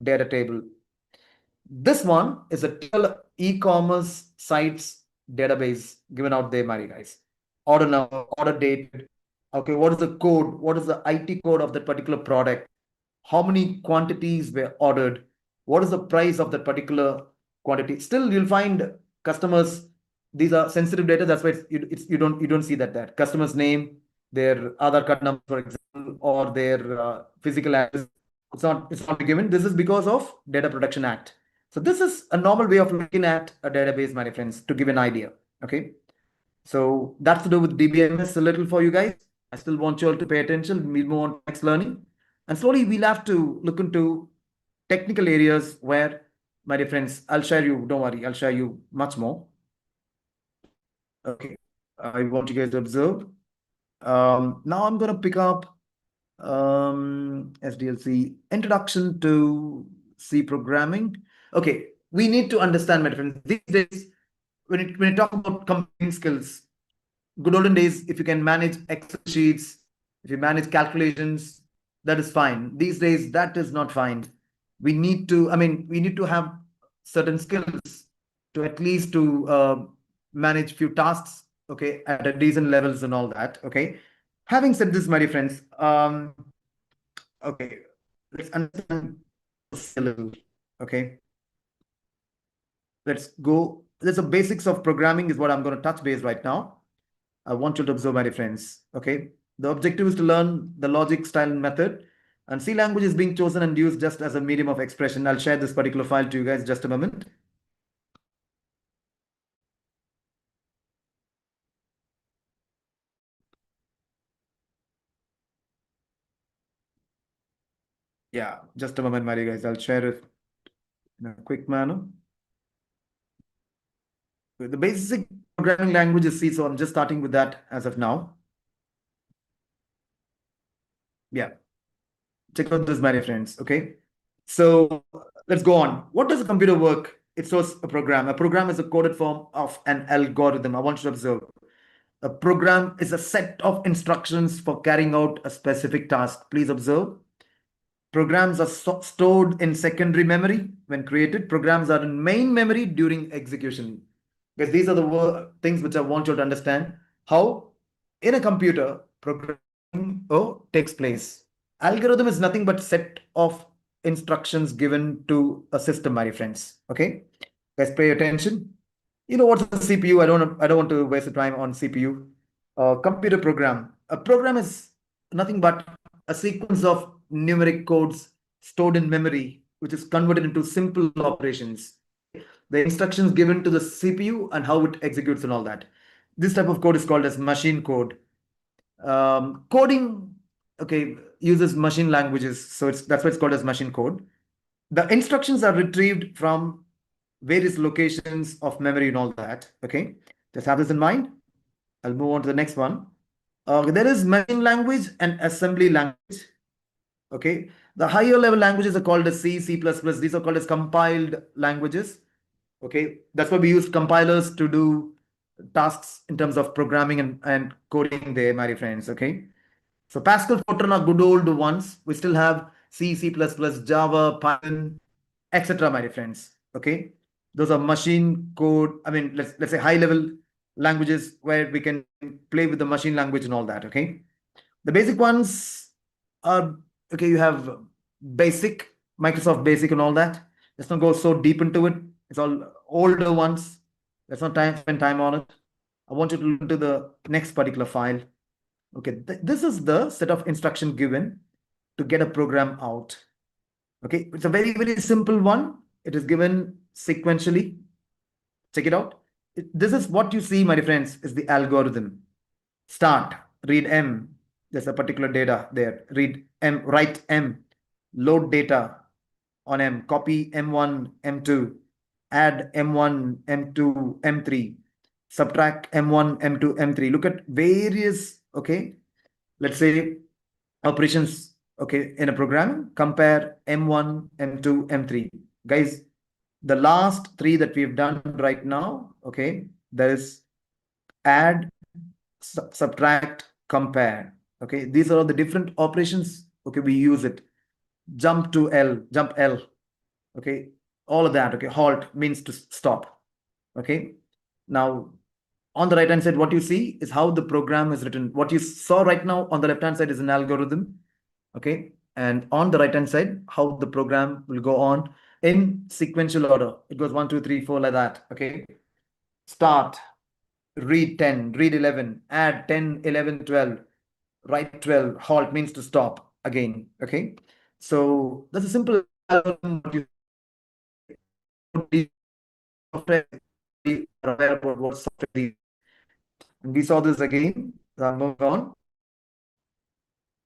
data table. This one is a typical e-commerce sites database given out there, my guys. Order number, order date. Okay, what is the code? What is the IT code of that particular product? How many quantities were ordered? What is the price of that particular quantity? Still, you'll find customers. These are sensitive data. That's why you don't see that customer's name, their Aadhaar card number, for example, or their physical address. It's not given. This is because of Data Protection Act. So this is a normal way of looking at a database, my friends, to give an idea. Okay. So that's to do with DBMS a little for you guys. I still want you all to pay attention. We'll move on to next learning. And slowly we'll have to look into technical areas where, my dear friends, I'll share you, don't worry, I'll share you much more. Okay. I want you guys to observe. Now I'm going to pick up SDLC, Introduction to C Programming. Okay, we need to understand, my friends, these days, when you talk about computing skills, good olden days, if you can manage Excel sheets, if you manage calculations, that is fine. These days, that is not fine. We need to, we need to have certain skills to at least to manage few tasks, okay, at a decent levels and all that, okay. Having said this, my dear friends, okay, let's understand a little, okay. Let's go. There's the basics of programming is what I'm going to touch base right now. I want you to observe, my friends. Okay. The objective is to learn the logic, style, and method. And C language is being chosen and used just as a medium of expression. I'll share this particular file to you guys just a moment. Yeah, just a moment, my guys. I'll share it in a quick manner. The basic programming language is C, so I'm just starting with that as of now. Yeah. Check out this, my friends. Okay. So let's go on. What does a computer work? It stores a program. A program is a coded form of an algorithm. I want you to observe. A program is a set of instructions for carrying out a specific task. Please observe. Programs are stored in secondary memory when created. Programs are in main memory during execution. Because these are the things which I want you to understand. How in a computer, programming takes place. Algorithm is nothing but set of instructions given to a system, my friends. Okay, guys, pay attention. You know what's a CPU? I don't want to waste the time on CPU. Computer program. A program is nothing but a sequence of numeric codes stored in memory, which is converted into simple operations. The instructions given to the CPU and how it executes and all that. This type of code is called as machine code. Coding, okay, uses machine languages, so that's why it's called as machine code. The instructions are retrieved from various locations of memory and all that. Okay, just have this in mind. I'll move on to the next one. There is machine language and assembly language. Okay, the higher level languages are called as C, C++. These are called as compiled languages. Okay, that's why we use compilers to do tasks in terms of programming and coding there, my friends. Okay, so Pascal, Fortran are good old ones. We still have C, C++, Java, Python, etc., my friends. Okay, those are machine code. Let's say high level languages where we can play with the machine language and all that. Okay, The basic ones are okay. You have basic, Microsoft Basic and all that. Let's not go so deep into it. It's all older ones. Let's not spend time on it. I want you to look into the next particular file. Okay, this is the set of instruction given to get a program out. Okay, it's a very, very simple one. It is given sequentially. Check it out. This is what you see, my friends, is the algorithm. Start, read M. There's a particular data there. Read M, write M, load data on M, copy M1, M2, add M1, M2, M3, subtract M1, M2, M3. Look at various, okay, let's say operations, okay, in a program, compare M1, M2, M3. Guys, the last three that we've done right now, okay, there is add, subtract, compare. Okay, these are all the different operations. Okay, we use it. Jump to L, jump L. Okay, all of that. Okay, halt means to stop. Okay, now on the right hand side, what you see is how the program is written. What you saw right now on the left hand side is an algorithm. Okay, and on the right hand side, how the program will go on in sequential order. It goes 1, 2, 3, 4 like that. Okay, start, read 10, read 11, add 10, 11, 12, write 12, halt means to stop again. Okay, so that's a simple algorithm. Software are aware about what software is. And we saw this again. Move on.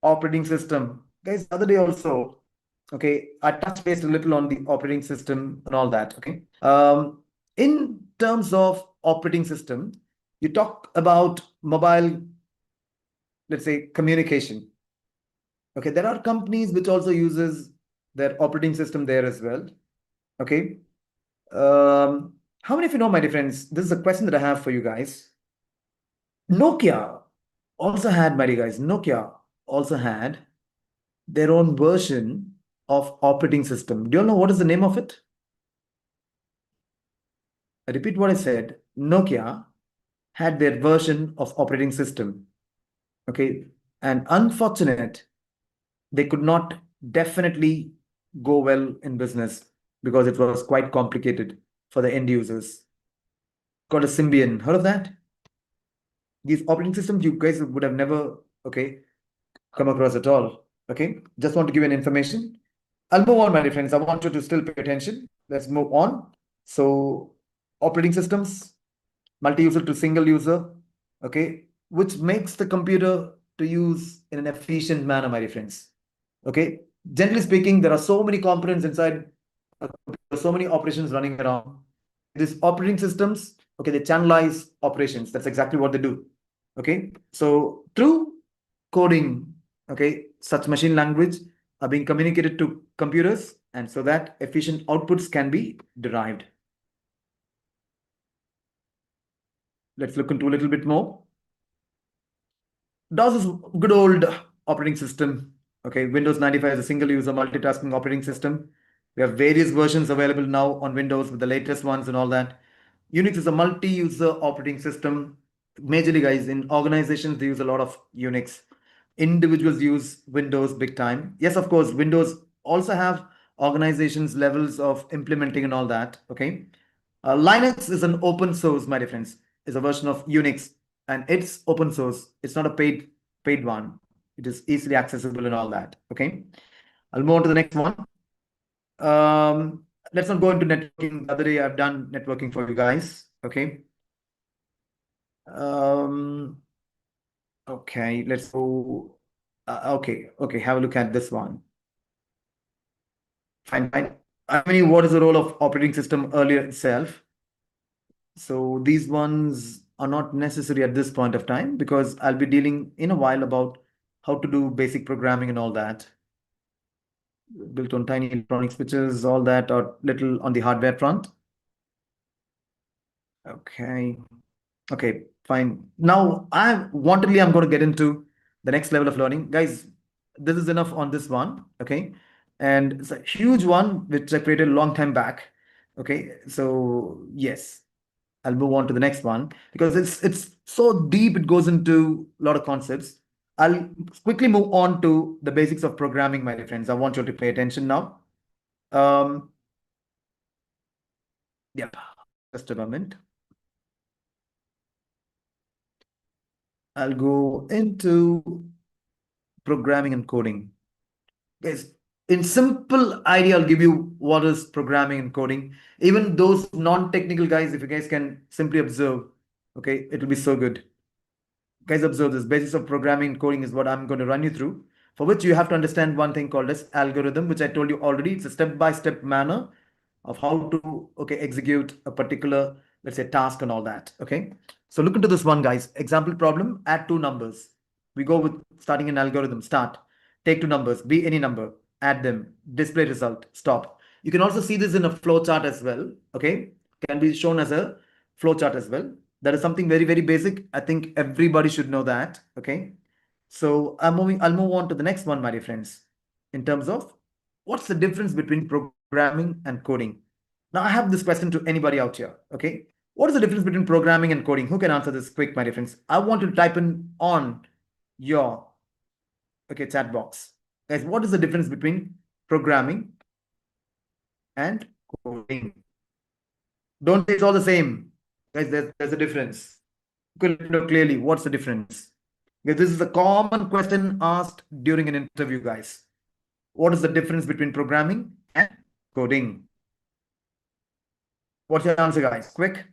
Operating system. Guys, the other day also, okay, I touched base a little on the operating system and all that. Okay. In terms of operating system, you talk about mobile, let's say, communication. Okay, there are companies which also uses their operating system there as well. Okay. How many of you know, my dear friends? This is a question that I have for you guys. Nokia also had, my dear guys, Nokia also had their own version of operating system. Do you all know what is the name of it? I repeat what I said. Nokia had their version of operating system. Okay. And unfortunate, they could not definitely go well in business because it was quite complicated for the end users. Called a Symbian. Heard of that? These operating systems you guys would have never, okay, come across at all. Okay, just want to give you an information. I'll move on, my dear friends. I want you to still pay attention. Let's move on. So, operating systems, multi-user to single user, okay, which makes the computer to use in an efficient manner, my dear friends. Okay, generally speaking, there are so many components inside a computer, so many operations running around. These operating systems, okay, they channelize operations. That's exactly what they do. Okay, so through coding, okay, such machine language are being communicated to computers, and so that efficient outputs can be derived. Let's look into a little bit more. DOS is good old operating system. Okay, Windows 95 is a single user multitasking operating system. We have various versions available now on Windows with the latest ones and all that. Unix is a multi-user operating system. Majorly, guys, in organizations, they use a lot of Unix. Individuals use Windows big time. Yes, of course, Windows also have organizations levels of implementing and all that. Okay. Linux is an open source, my dear friends, is a version of Unix, and it's open source. It's not a paid one. It is easily accessible and all that. Okay. I'll move on to the next one. Let's not go into networking. The other day I've done networking for you guys. Okay. Okay, let's go. Okay, have a look at this one. Fine, fine. I mean, what is the role of operating system earlier itself? So these ones are not necessary at this point of time because I'll be dealing in a while about how to do basic programming and all that. Built on tiny electronic switches, all that, or little on the hardware front. Okay. Okay, fine. Now I'm going to get into the next level of learning. Guys, this is enough on this one. Okay. And it's a huge one which I created a long time back. Okay. So yes, I'll move on to the next one because it's so deep, it goes into a lot of concepts. I'll quickly move on to the basics of programming, my friends. I want you to pay attention now. Yep, just a moment. I'll go into programming and coding. Guys, in simple idea, I'll give you what is programming and coding. Even those non-technical guys, if you guys can simply observe, okay, it will be so good. Guys, observe this. Basics of programming and coding is what I'm going to run you through, for which you have to understand one thing called as algorithm, which I told you already. It's a step-by-step manner of how to, okay, execute a particular, let's say, task and all that, okay? So look into this one, guys. Example problem, add two numbers. We go with starting an algorithm, start. Take two numbers, be any number, add them, display result, stop. You can also see this in a flow chart as well, okay? Can be shown as a flow chart as well. That is something very, very basic. I think everybody should know that, okay? So I'll move on to the next one, my dear friends, in terms of what's the difference between programming and coding. Now I have this question to anybody out here, okay? What is the difference between programming and coding? Who can answer this quick, my dear friends? I want you to type in on your, okay, chat box. Guys, what is the difference between programming and coding? Don't say it's all the same. Guys, there's a difference. You can know clearly what's the difference. Because this is a common question asked during an interview, guys. What is the difference between programming and coding? What's your answer, guys? Quick.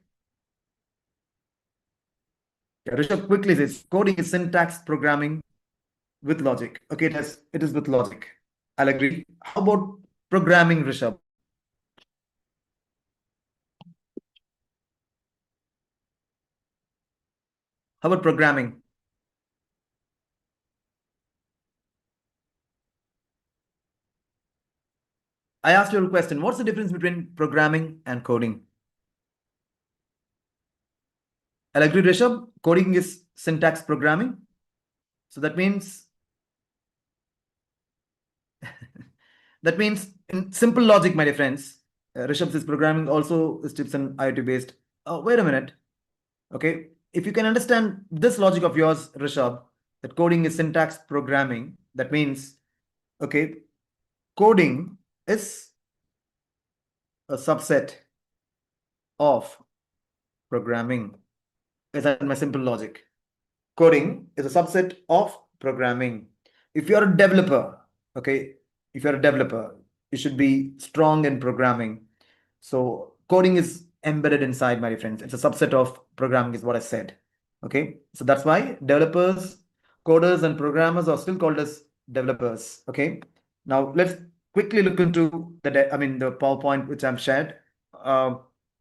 Yeah, Rishabh quickly says coding is syntax programming with logic. Okay, it is with logic. I'll agree. How about programming, Rishabh? How about programming? I asked you a question. What's the difference between programming and coding? I'll agree, Rishabh. Coding is syntax programming. So that means in simple logic, my dear friends, Rishabh says programming also is chips and IoT based. Oh, wait a minute. Okay. If you can understand this logic of yours, Rishabh, that coding is syntax programming, that means, okay, coding is a subset of programming. Is that my simple logic? Coding is a subset of programming. If you're a developer, okay, if you're a developer, you should be strong in programming. So coding is embedded inside, my friends. It's a subset of programming, is what I said. Okay, so that's why developers, coders, and programmers are still called as developers. Okay, now let's quickly look into the PowerPoint which I've shared.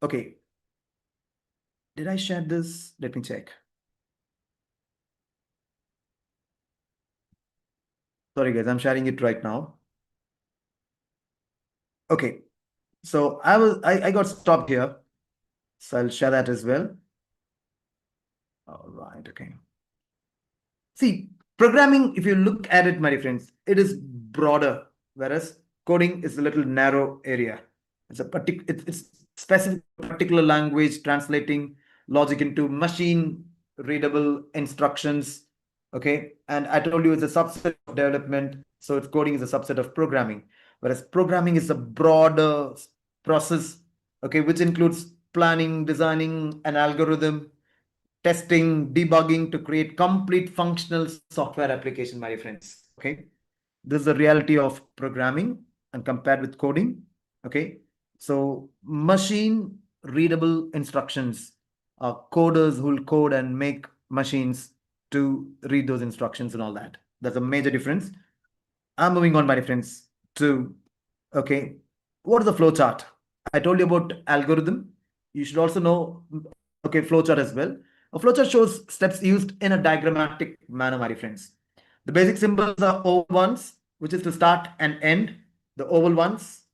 Okay, did I share this? Let me check. Sorry, guys, I'm sharing it right now. Okay, so I got stopped here, so I'll share that as well. All right, okay. See, programming, if you look at it, my friends, it is broader, whereas coding is a little narrow area. It's specific particular language translating logic into machine readable instructions. Okay, and I told you it's a subset of development, so it's coding is a subset of programming, whereas programming is a broader process, okay, which includes planning, designing an algorithm, testing, debugging to create complete functional software application, my friends. Okay, this is the reality of programming and compared with coding. Okay, so machine readable instructions are coders who will code and make machines to read those instructions and all that. That's a major difference. I'm moving on, my friends, to, okay, what is the flow chart? I told you about algorithm. You should also know, okay, flow chart as well. A flow chart shows steps used in a diagrammatic manner, my friends. The basic symbols are oval ones, which is to start and end. The oval ones.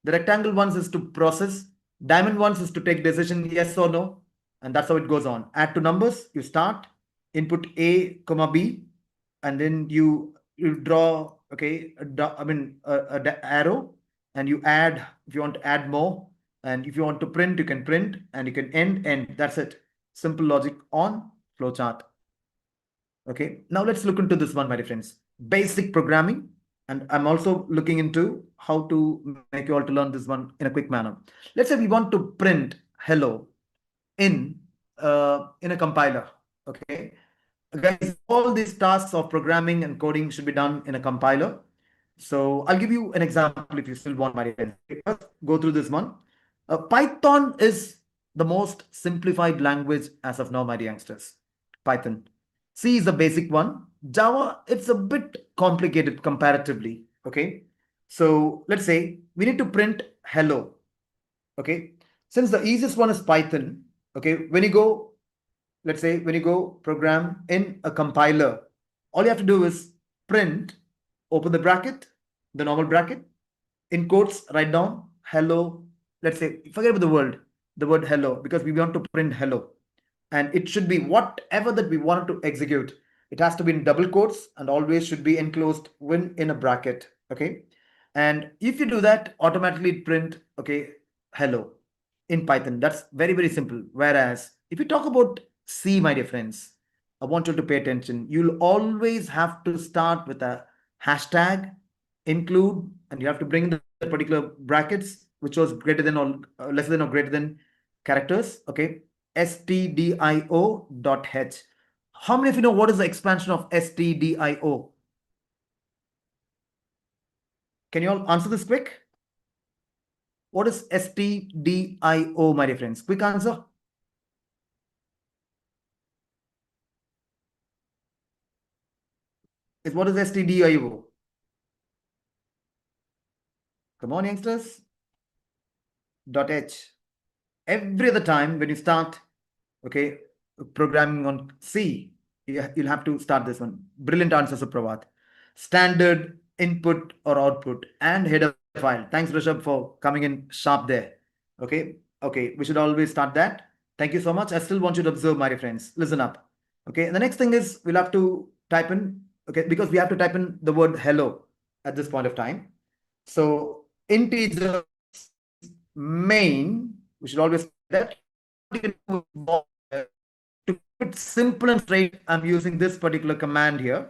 The rectangle ones is to process. Diamond ones is to take decision yes or no. And that's how it goes on. Add two numbers. You start, input A, comma B, and then you draw, okay, a arrow, and you add if you want to add more, and if you want to print, you can print, and you can end. That's it. Simple logic on flowchart. Okay, now let's look into this one, my friends. Basic programming, and I'm also looking into how to make you all to learn this one in a quick manner. Let's say we want to print hello in in a compiler. Okay, guys, all these tasks of programming and coding should be done in a compiler. So I'll give you an example if you still want, my friends. Let's go through this one. Python is the most simplified language as of now, my dear youngsters. Python. C is the basic one. Java, it's a bit complicated comparatively. Okay. So let's say we need to print hello. Okay. Since the easiest one is Python, okay, when you go, let's say when you go program in a compiler, all you have to do is print, open the bracket, the normal bracket, in quotes, write down hello. Let's say, forget about the word hello, because we want to print hello. And it should be whatever that we wanted to execute. It has to be in double quotes and always should be enclosed when in a bracket. Okay. And if you do that, automatically print, okay, hello in Python. That's very, very simple. Whereas if you talk about C, my dear friends, I want you to pay attention. You'll always have to start with a hashtag, include, and you have to bring the particular brackets, which was greater than or lesser than or greater than characters. Okay. stdio.h. How many of you know what is the expansion of stdio? Can you all answer this quick? What is stdio, my dear friends? Quick answer. What is stdio? Come on, youngsters. .h. Every other time when you start, okay, programming on C, you'll have to start this one. Brilliant answer, Supravat. Standard input or output and header file. Thanks, Rishabh, for coming in sharp there. Okay, okay, we should always start that. Thank you so much. I still want you to observe, my friends. Listen up. Okay, and the next thing is we'll have to type in, okay, because we have to type in the word hello at this point of time. So integer main, we should always that. To keep it simple and straight, I'm using this particular command here,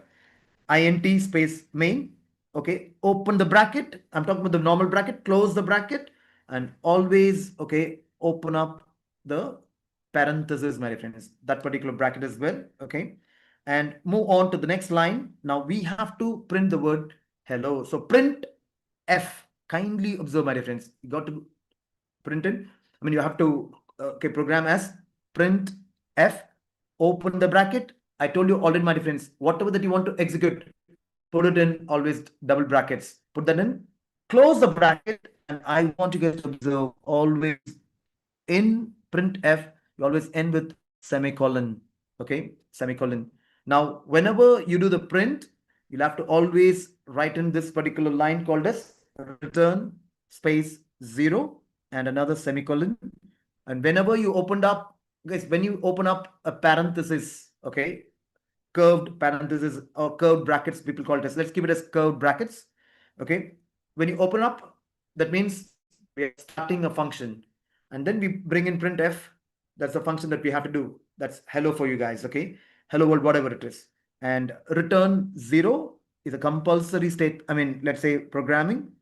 int space main. Okay, open the bracket. I'm talking about the normal bracket, close the bracket, and always, okay, open up the parenthesis, my friends, that particular bracket as well. Okay, and move on to the next line. Now we have to print the word hello. So print F. Kindly observe, my friends. You got to print in. I mean, you have to okay, program as print F, open the bracket. I told you already, my friends, whatever that you want to execute, put it in always double brackets. Put that in, close the bracket, and I want you guys to observe always in printf, you always end with semicolon. Okay, semicolon. Now, whenever you do the print, you'll have to always write in this particular line called as return space 0 and another semicolon. And whenever you opened up, guys, when you open up a parenthesis, okay, curved parenthesis or curved brackets, people call it as, let's keep it as curved brackets. Okay, when you open up, that means we are starting a function, and then we bring in printf. That's a function that we have to do. That's hello for you guys. Okay, hello world, whatever it is. And return 0 is a compulsory state, I mean, let's say programming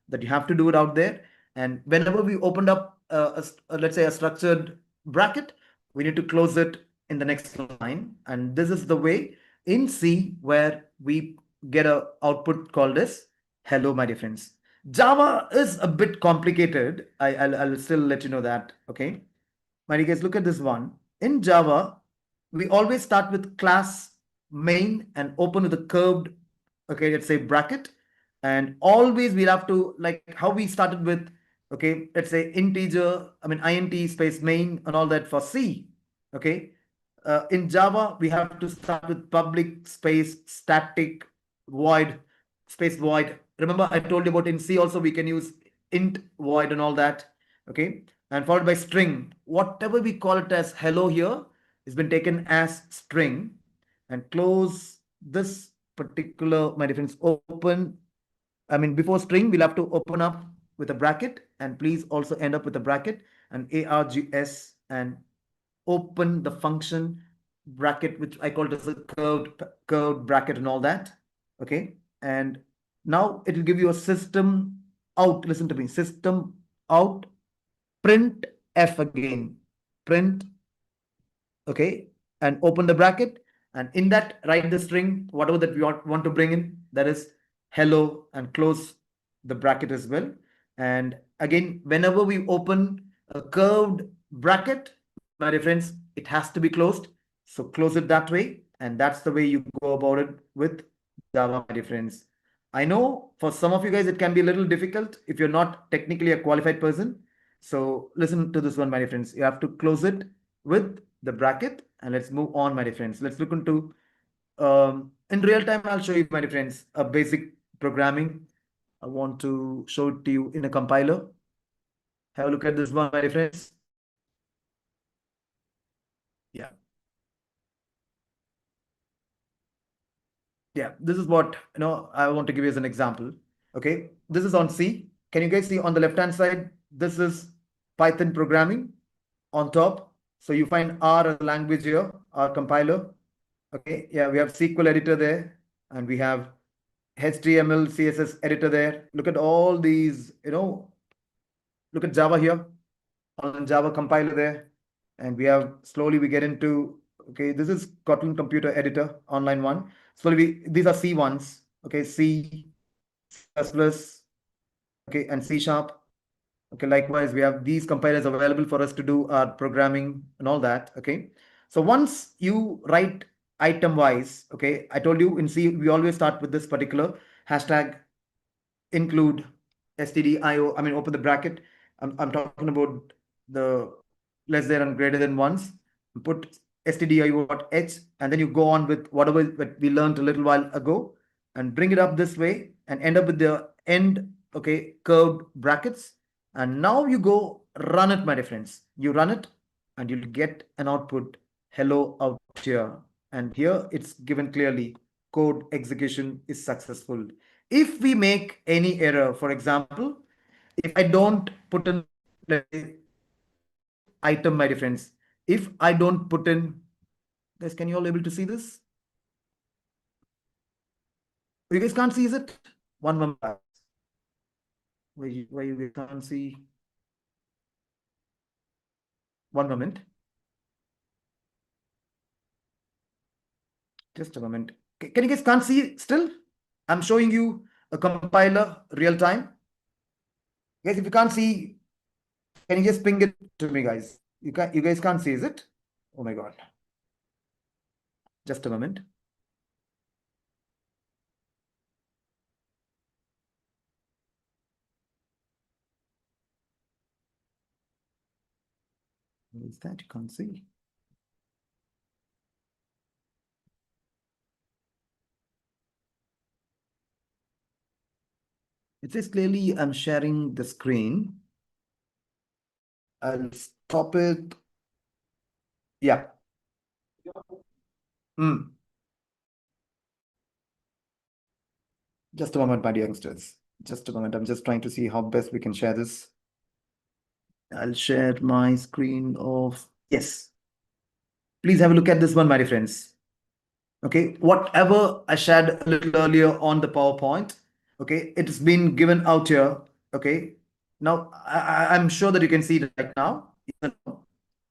that you have to do it out there. And whenever we opened up let's say a structured bracket, we need to close it in the next line. And this is the way in C where we get a output called as hello, my dear friends. Java is a bit complicated. I'll still let you know that. Okay, my dear guys, look at this one. In Java, we always start with class main and open with a curved, okay, let's say bracket. And always we'll have to, like how we started with, okay, let's say integer, I mean int space main and all that for C. Okay, in Java we have to start with public space static void space void. Remember I told you about in C also we can use int void and all that. Okay, and followed by string. Whatever we call it as hello here has been taken as string. And close this particular, my friends, open, I mean, before string, we'll have to open up with a bracket, and please also end up with a bracket and args and open the function bracket, which I called as a curved bracket and all that. Okay. And now it will give you a system out. Listen to me. System out, print F again. Print, okay, and open the bracket, and in that write the string, whatever that we want to bring in, that is hello, and close the bracket as well. And again, whenever we open a curved bracket, my dear friends, it has to be closed. So close it that way, and that's the way you go about it with Java, my dear friends. I know for some of you guys it can be a little difficult if you're not technically a qualified person. So listen to this one, my dear friends. You have to close it with the bracket, and let's move on, my dear friends. Let's look into in real time. I'll show you, my dear friends, a basic programming. I want to show it to you in a compiler. Have a look at this one, my dear friends. Yeah. Yeah, this is what I want to give you as an example. Okay, this is on C. Can you guys see on the left hand side? This is Python programming on top. So you find R as a language here, R compiler. Okay, yeah, we have SQL editor there, and we have HTML, CSS editor there. Look at all these, look at Java here, on Java compiler there. And we have, slowly we get into, okay, this is Kotlin computer editor, online one. Slowly, these are C ones, okay, C, C++, okay, and C sharp. Okay, likewise, we have these compilers available for us to do our programming and all that. Okay, so once you write item wise, okay, I told you in C, we always start with this particular hashtag include stdio, I mean, open the bracket. I'm talking about the less than and greater than ones. Put stdio.h, and then you go on with whatever that we learned a little while ago, and bring it up this way and end up with the end, okay, curved brackets. And now you go run it, my dear friends. You run it, and you'll get an output hello out here. And here it's given clearly code execution is successful. If we make any error, for example, if I don't put in, let's say, item, my dear friends, if I don't put in, guys, can you all able to see this? You guys can't see, is it? One moment. Why you guys can't see? One moment. Just a moment. Can you guys can't see still? I'm showing you a compiler real time. Guys, if you can't see, can you just ping it to me, guys? You guys can't see, is it? Oh my God. Just a moment. What is that? You can't see. It says clearly I'm sharing the screen. I'll stop it. Yeah. Mm. Just a moment, my dear youngsters. Just a moment. I'm just trying to see how best we can share this. I'll share my screen of, yes. Please have a look at this one, my dear friends. Okay, whatever I shared a little earlier on the PowerPoint, okay, it's been given out here. Okay, now I'm sure that you can see it right now.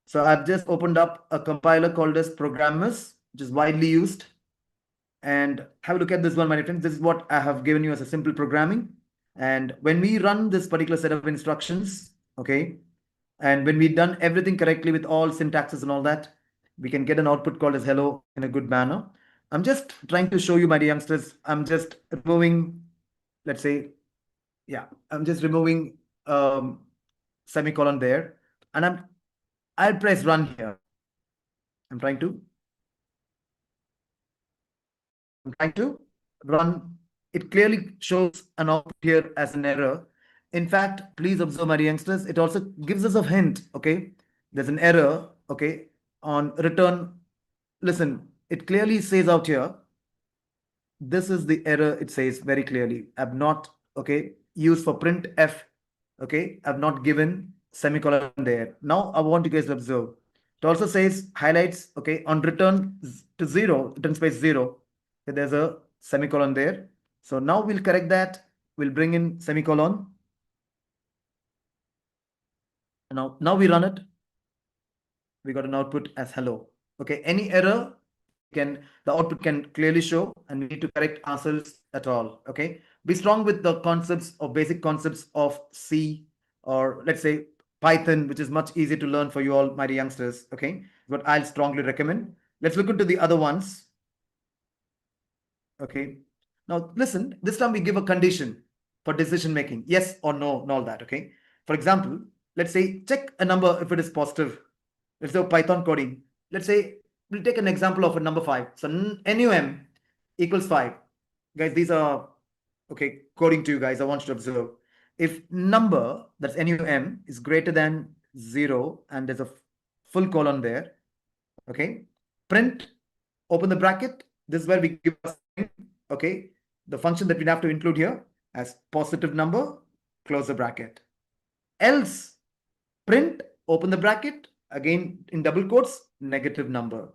So I've just opened up a compiler called as Programmers, which is widely used. And have a look at this one, my friends. This is what I have given you as a simple programming. And when we run this particular set of instructions, okay, and when we've done everything correctly with all syntaxes and all that, we can get an output called as hello in a good manner. I'm just trying to show you, my dear youngsters, I'm just removing, let's say, yeah, I'm just removing semicolon there, and I'll press run here. I'm trying to run. It clearly shows an output here as an error. In fact, please observe, my youngsters, it also gives us a hint, okay? There's an error, okay, on return. Listen, it clearly says out here, this is the error. It says very clearly, I've not, okay, used for print F, okay? I've not given semicolon there. Now I want you guys to observe. It also says highlights, okay, on return to 0, return space 0, okay, there's a semicolon there. So now we'll correct that. We'll bring in semicolon. Now we run it. We got an output as hello. Okay, any error the output can clearly show, and we need to correct ourselves at all. Okay, be strong with the concepts or basic concepts of C, or let's say Python, which is much easier to learn for you all, my dear youngsters. Okay, what I'll strongly recommend. Let's look into the other ones. Okay, now listen, this time we give a condition for decision making, yes or no, and all that. Okay, for example, let's say check a number if it is positive. Let's do Python coding. Let's say we'll take an example of a number 5. So NUM equals 5. Guys, these are okay coding to you guys. I want you to observe. If number that's NUM is greater than 0 and there's a full colon there, okay, print, open the bracket. This is where we give us, okay, the function that we have to include here as positive number, close the bracket. Else, print, open the bracket, again in double quotes, negative number.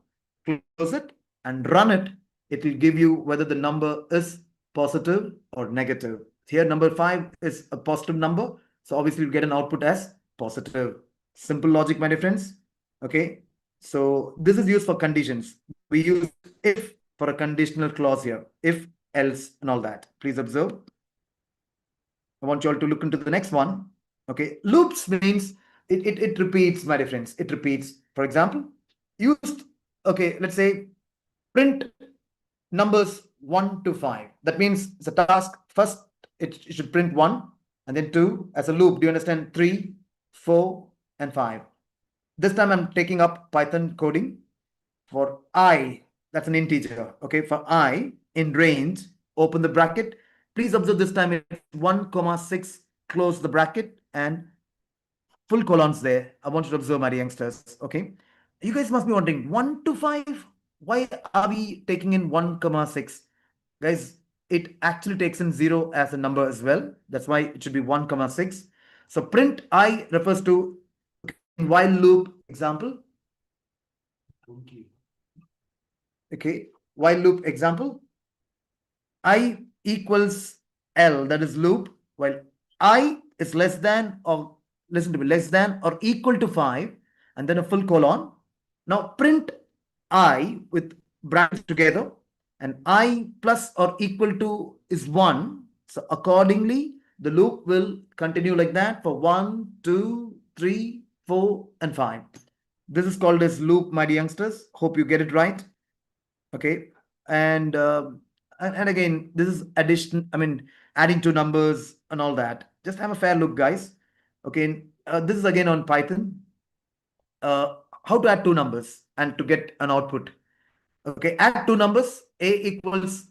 Close it and run it. It will give you whether the number is positive or negative. Here, number 5 is a positive number. So obviously you get an output as positive. Simple logic, my dear friends. Okay. So this is used for conditions. We use if for a conditional clause here. If, else, and all that. Please observe. I want you all to look into the next one. Okay. Loops means it repeats, my dear friends. It repeats. For example, used, okay, let's say print numbers 1 to 5. That means it's a task. First, it should print 1 and then 2 as a loop. Do you understand? 3, 4, and 5. This time I'm taking up Python coding for I. That's an integer. Okay, for I in range, open the bracket. Please observe this time it's 1,6, close the bracket, and full colons there. I want you to observe, my youngsters. Okay, you guys must be wondering 1 to 5. Why are we taking in 1,6? Guys, it actually takes in 0 as a number as well. That's why it should be 1,6. So print I refers to while loop example. Okay, while loop example. I equals L, that is loop, while I is less than or listen to me, less than or equal to 5, and then a full colon. Now print I with brackets together, and I plus or equal to is 1. So accordingly, the loop will continue like that for 1, 2, 3, 4, and 5. This is called as loop, my dear youngsters. Hope you get it right. Okay, and again, this is addition. I mean, adding two numbers and all that. Just have a fair look, guys. Okay, this is again on Python. How to add two numbers and to get an output. Okay, add two numbers. A equals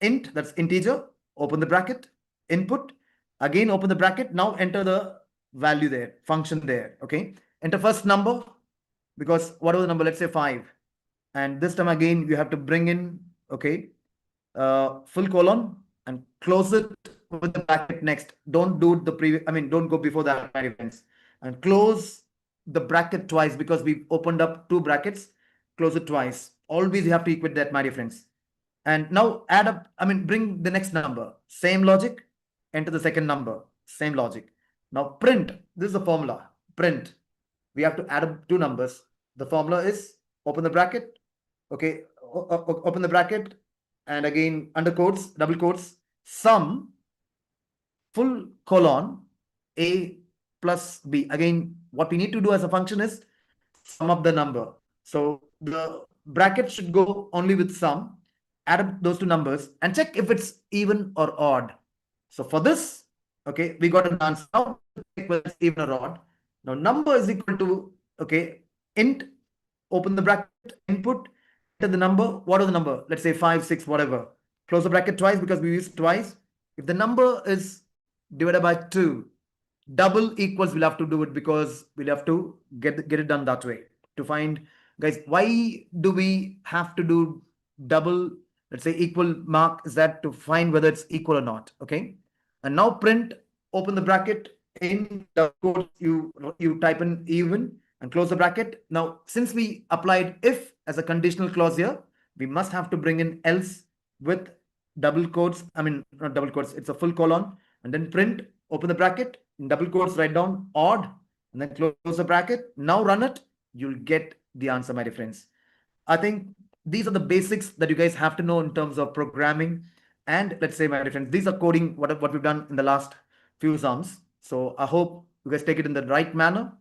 int, that's integer. Open the bracket. Input. Again, open the bracket. Now enter the value there, function there. Okay, enter first number, because whatever the number, let's say 5. And this time again, you have to bring in, okay, full colon and close it with the bracket next. Don't do the previous, I mean, don't go before that events. And close the bracket twice, because we've opened up two brackets. Close it twice. Always you have to equate that, my dear friends. And now add up, I mean, bring the next number. Same logic, enter the second number. Same logic. Now print, this is the formula. Print, we have to add up two numbers. The formula is open the bracket, okay, open the bracket, and again under quotes, double quotes, sum, full colon, a plus b. Again, what we need to do as a function is sum up the number. So the bracket should go only with sum. Add up those two numbers and check if it's even or odd. So for this, okay, we got an answer. Now equals even or odd. Now number is equal to, okay, int, open the bracket, input, enter the number. What is the number? Let's say 5, 6, whatever. Close the bracket twice because we used twice. If the number is divided by 2, double equals, we'll have to do it because we'll have to get it done that way. To find, guys, why do we have to do double, let's say equal mark, is that to find whether it's equal or not. Okay, and now print, open the bracket, in the quotes you type in even, and close the bracket. Now, since we applied if as a conditional clause here, we must have to bring in else with double quotes. I mean, not double quotes, it's a full colon, and then print, open the bracket, in double quotes, write down odd, and then close the bracket. Now run it, you'll get the answer, my dear friends. I think these are the basics that you guys have to know in terms of programming. And let's say, my dear friends, these are coding, what we've done in the last few exams. So I hope you guys take it in the right manner.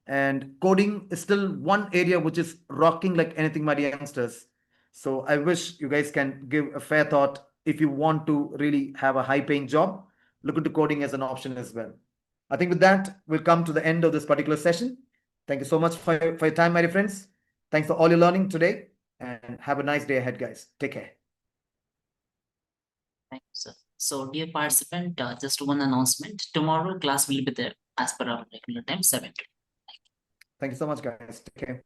And coding is still one area which is rocking like anything, my dear youngsters. So I wish you guys can give a fair thought. If you want to really have a high paying job, look into coding as an option as well. I think with that, we'll come to the end of this particular session. Thank you so much for your time, my dear friends. Thanks for all your learning today, and have a nice day ahead, guys. Take care. Thank you, sir. So, dear participant, just one announcement. Tomorrow class will be there as per our regular time, 7 to. Thank you so much, guys. Take care.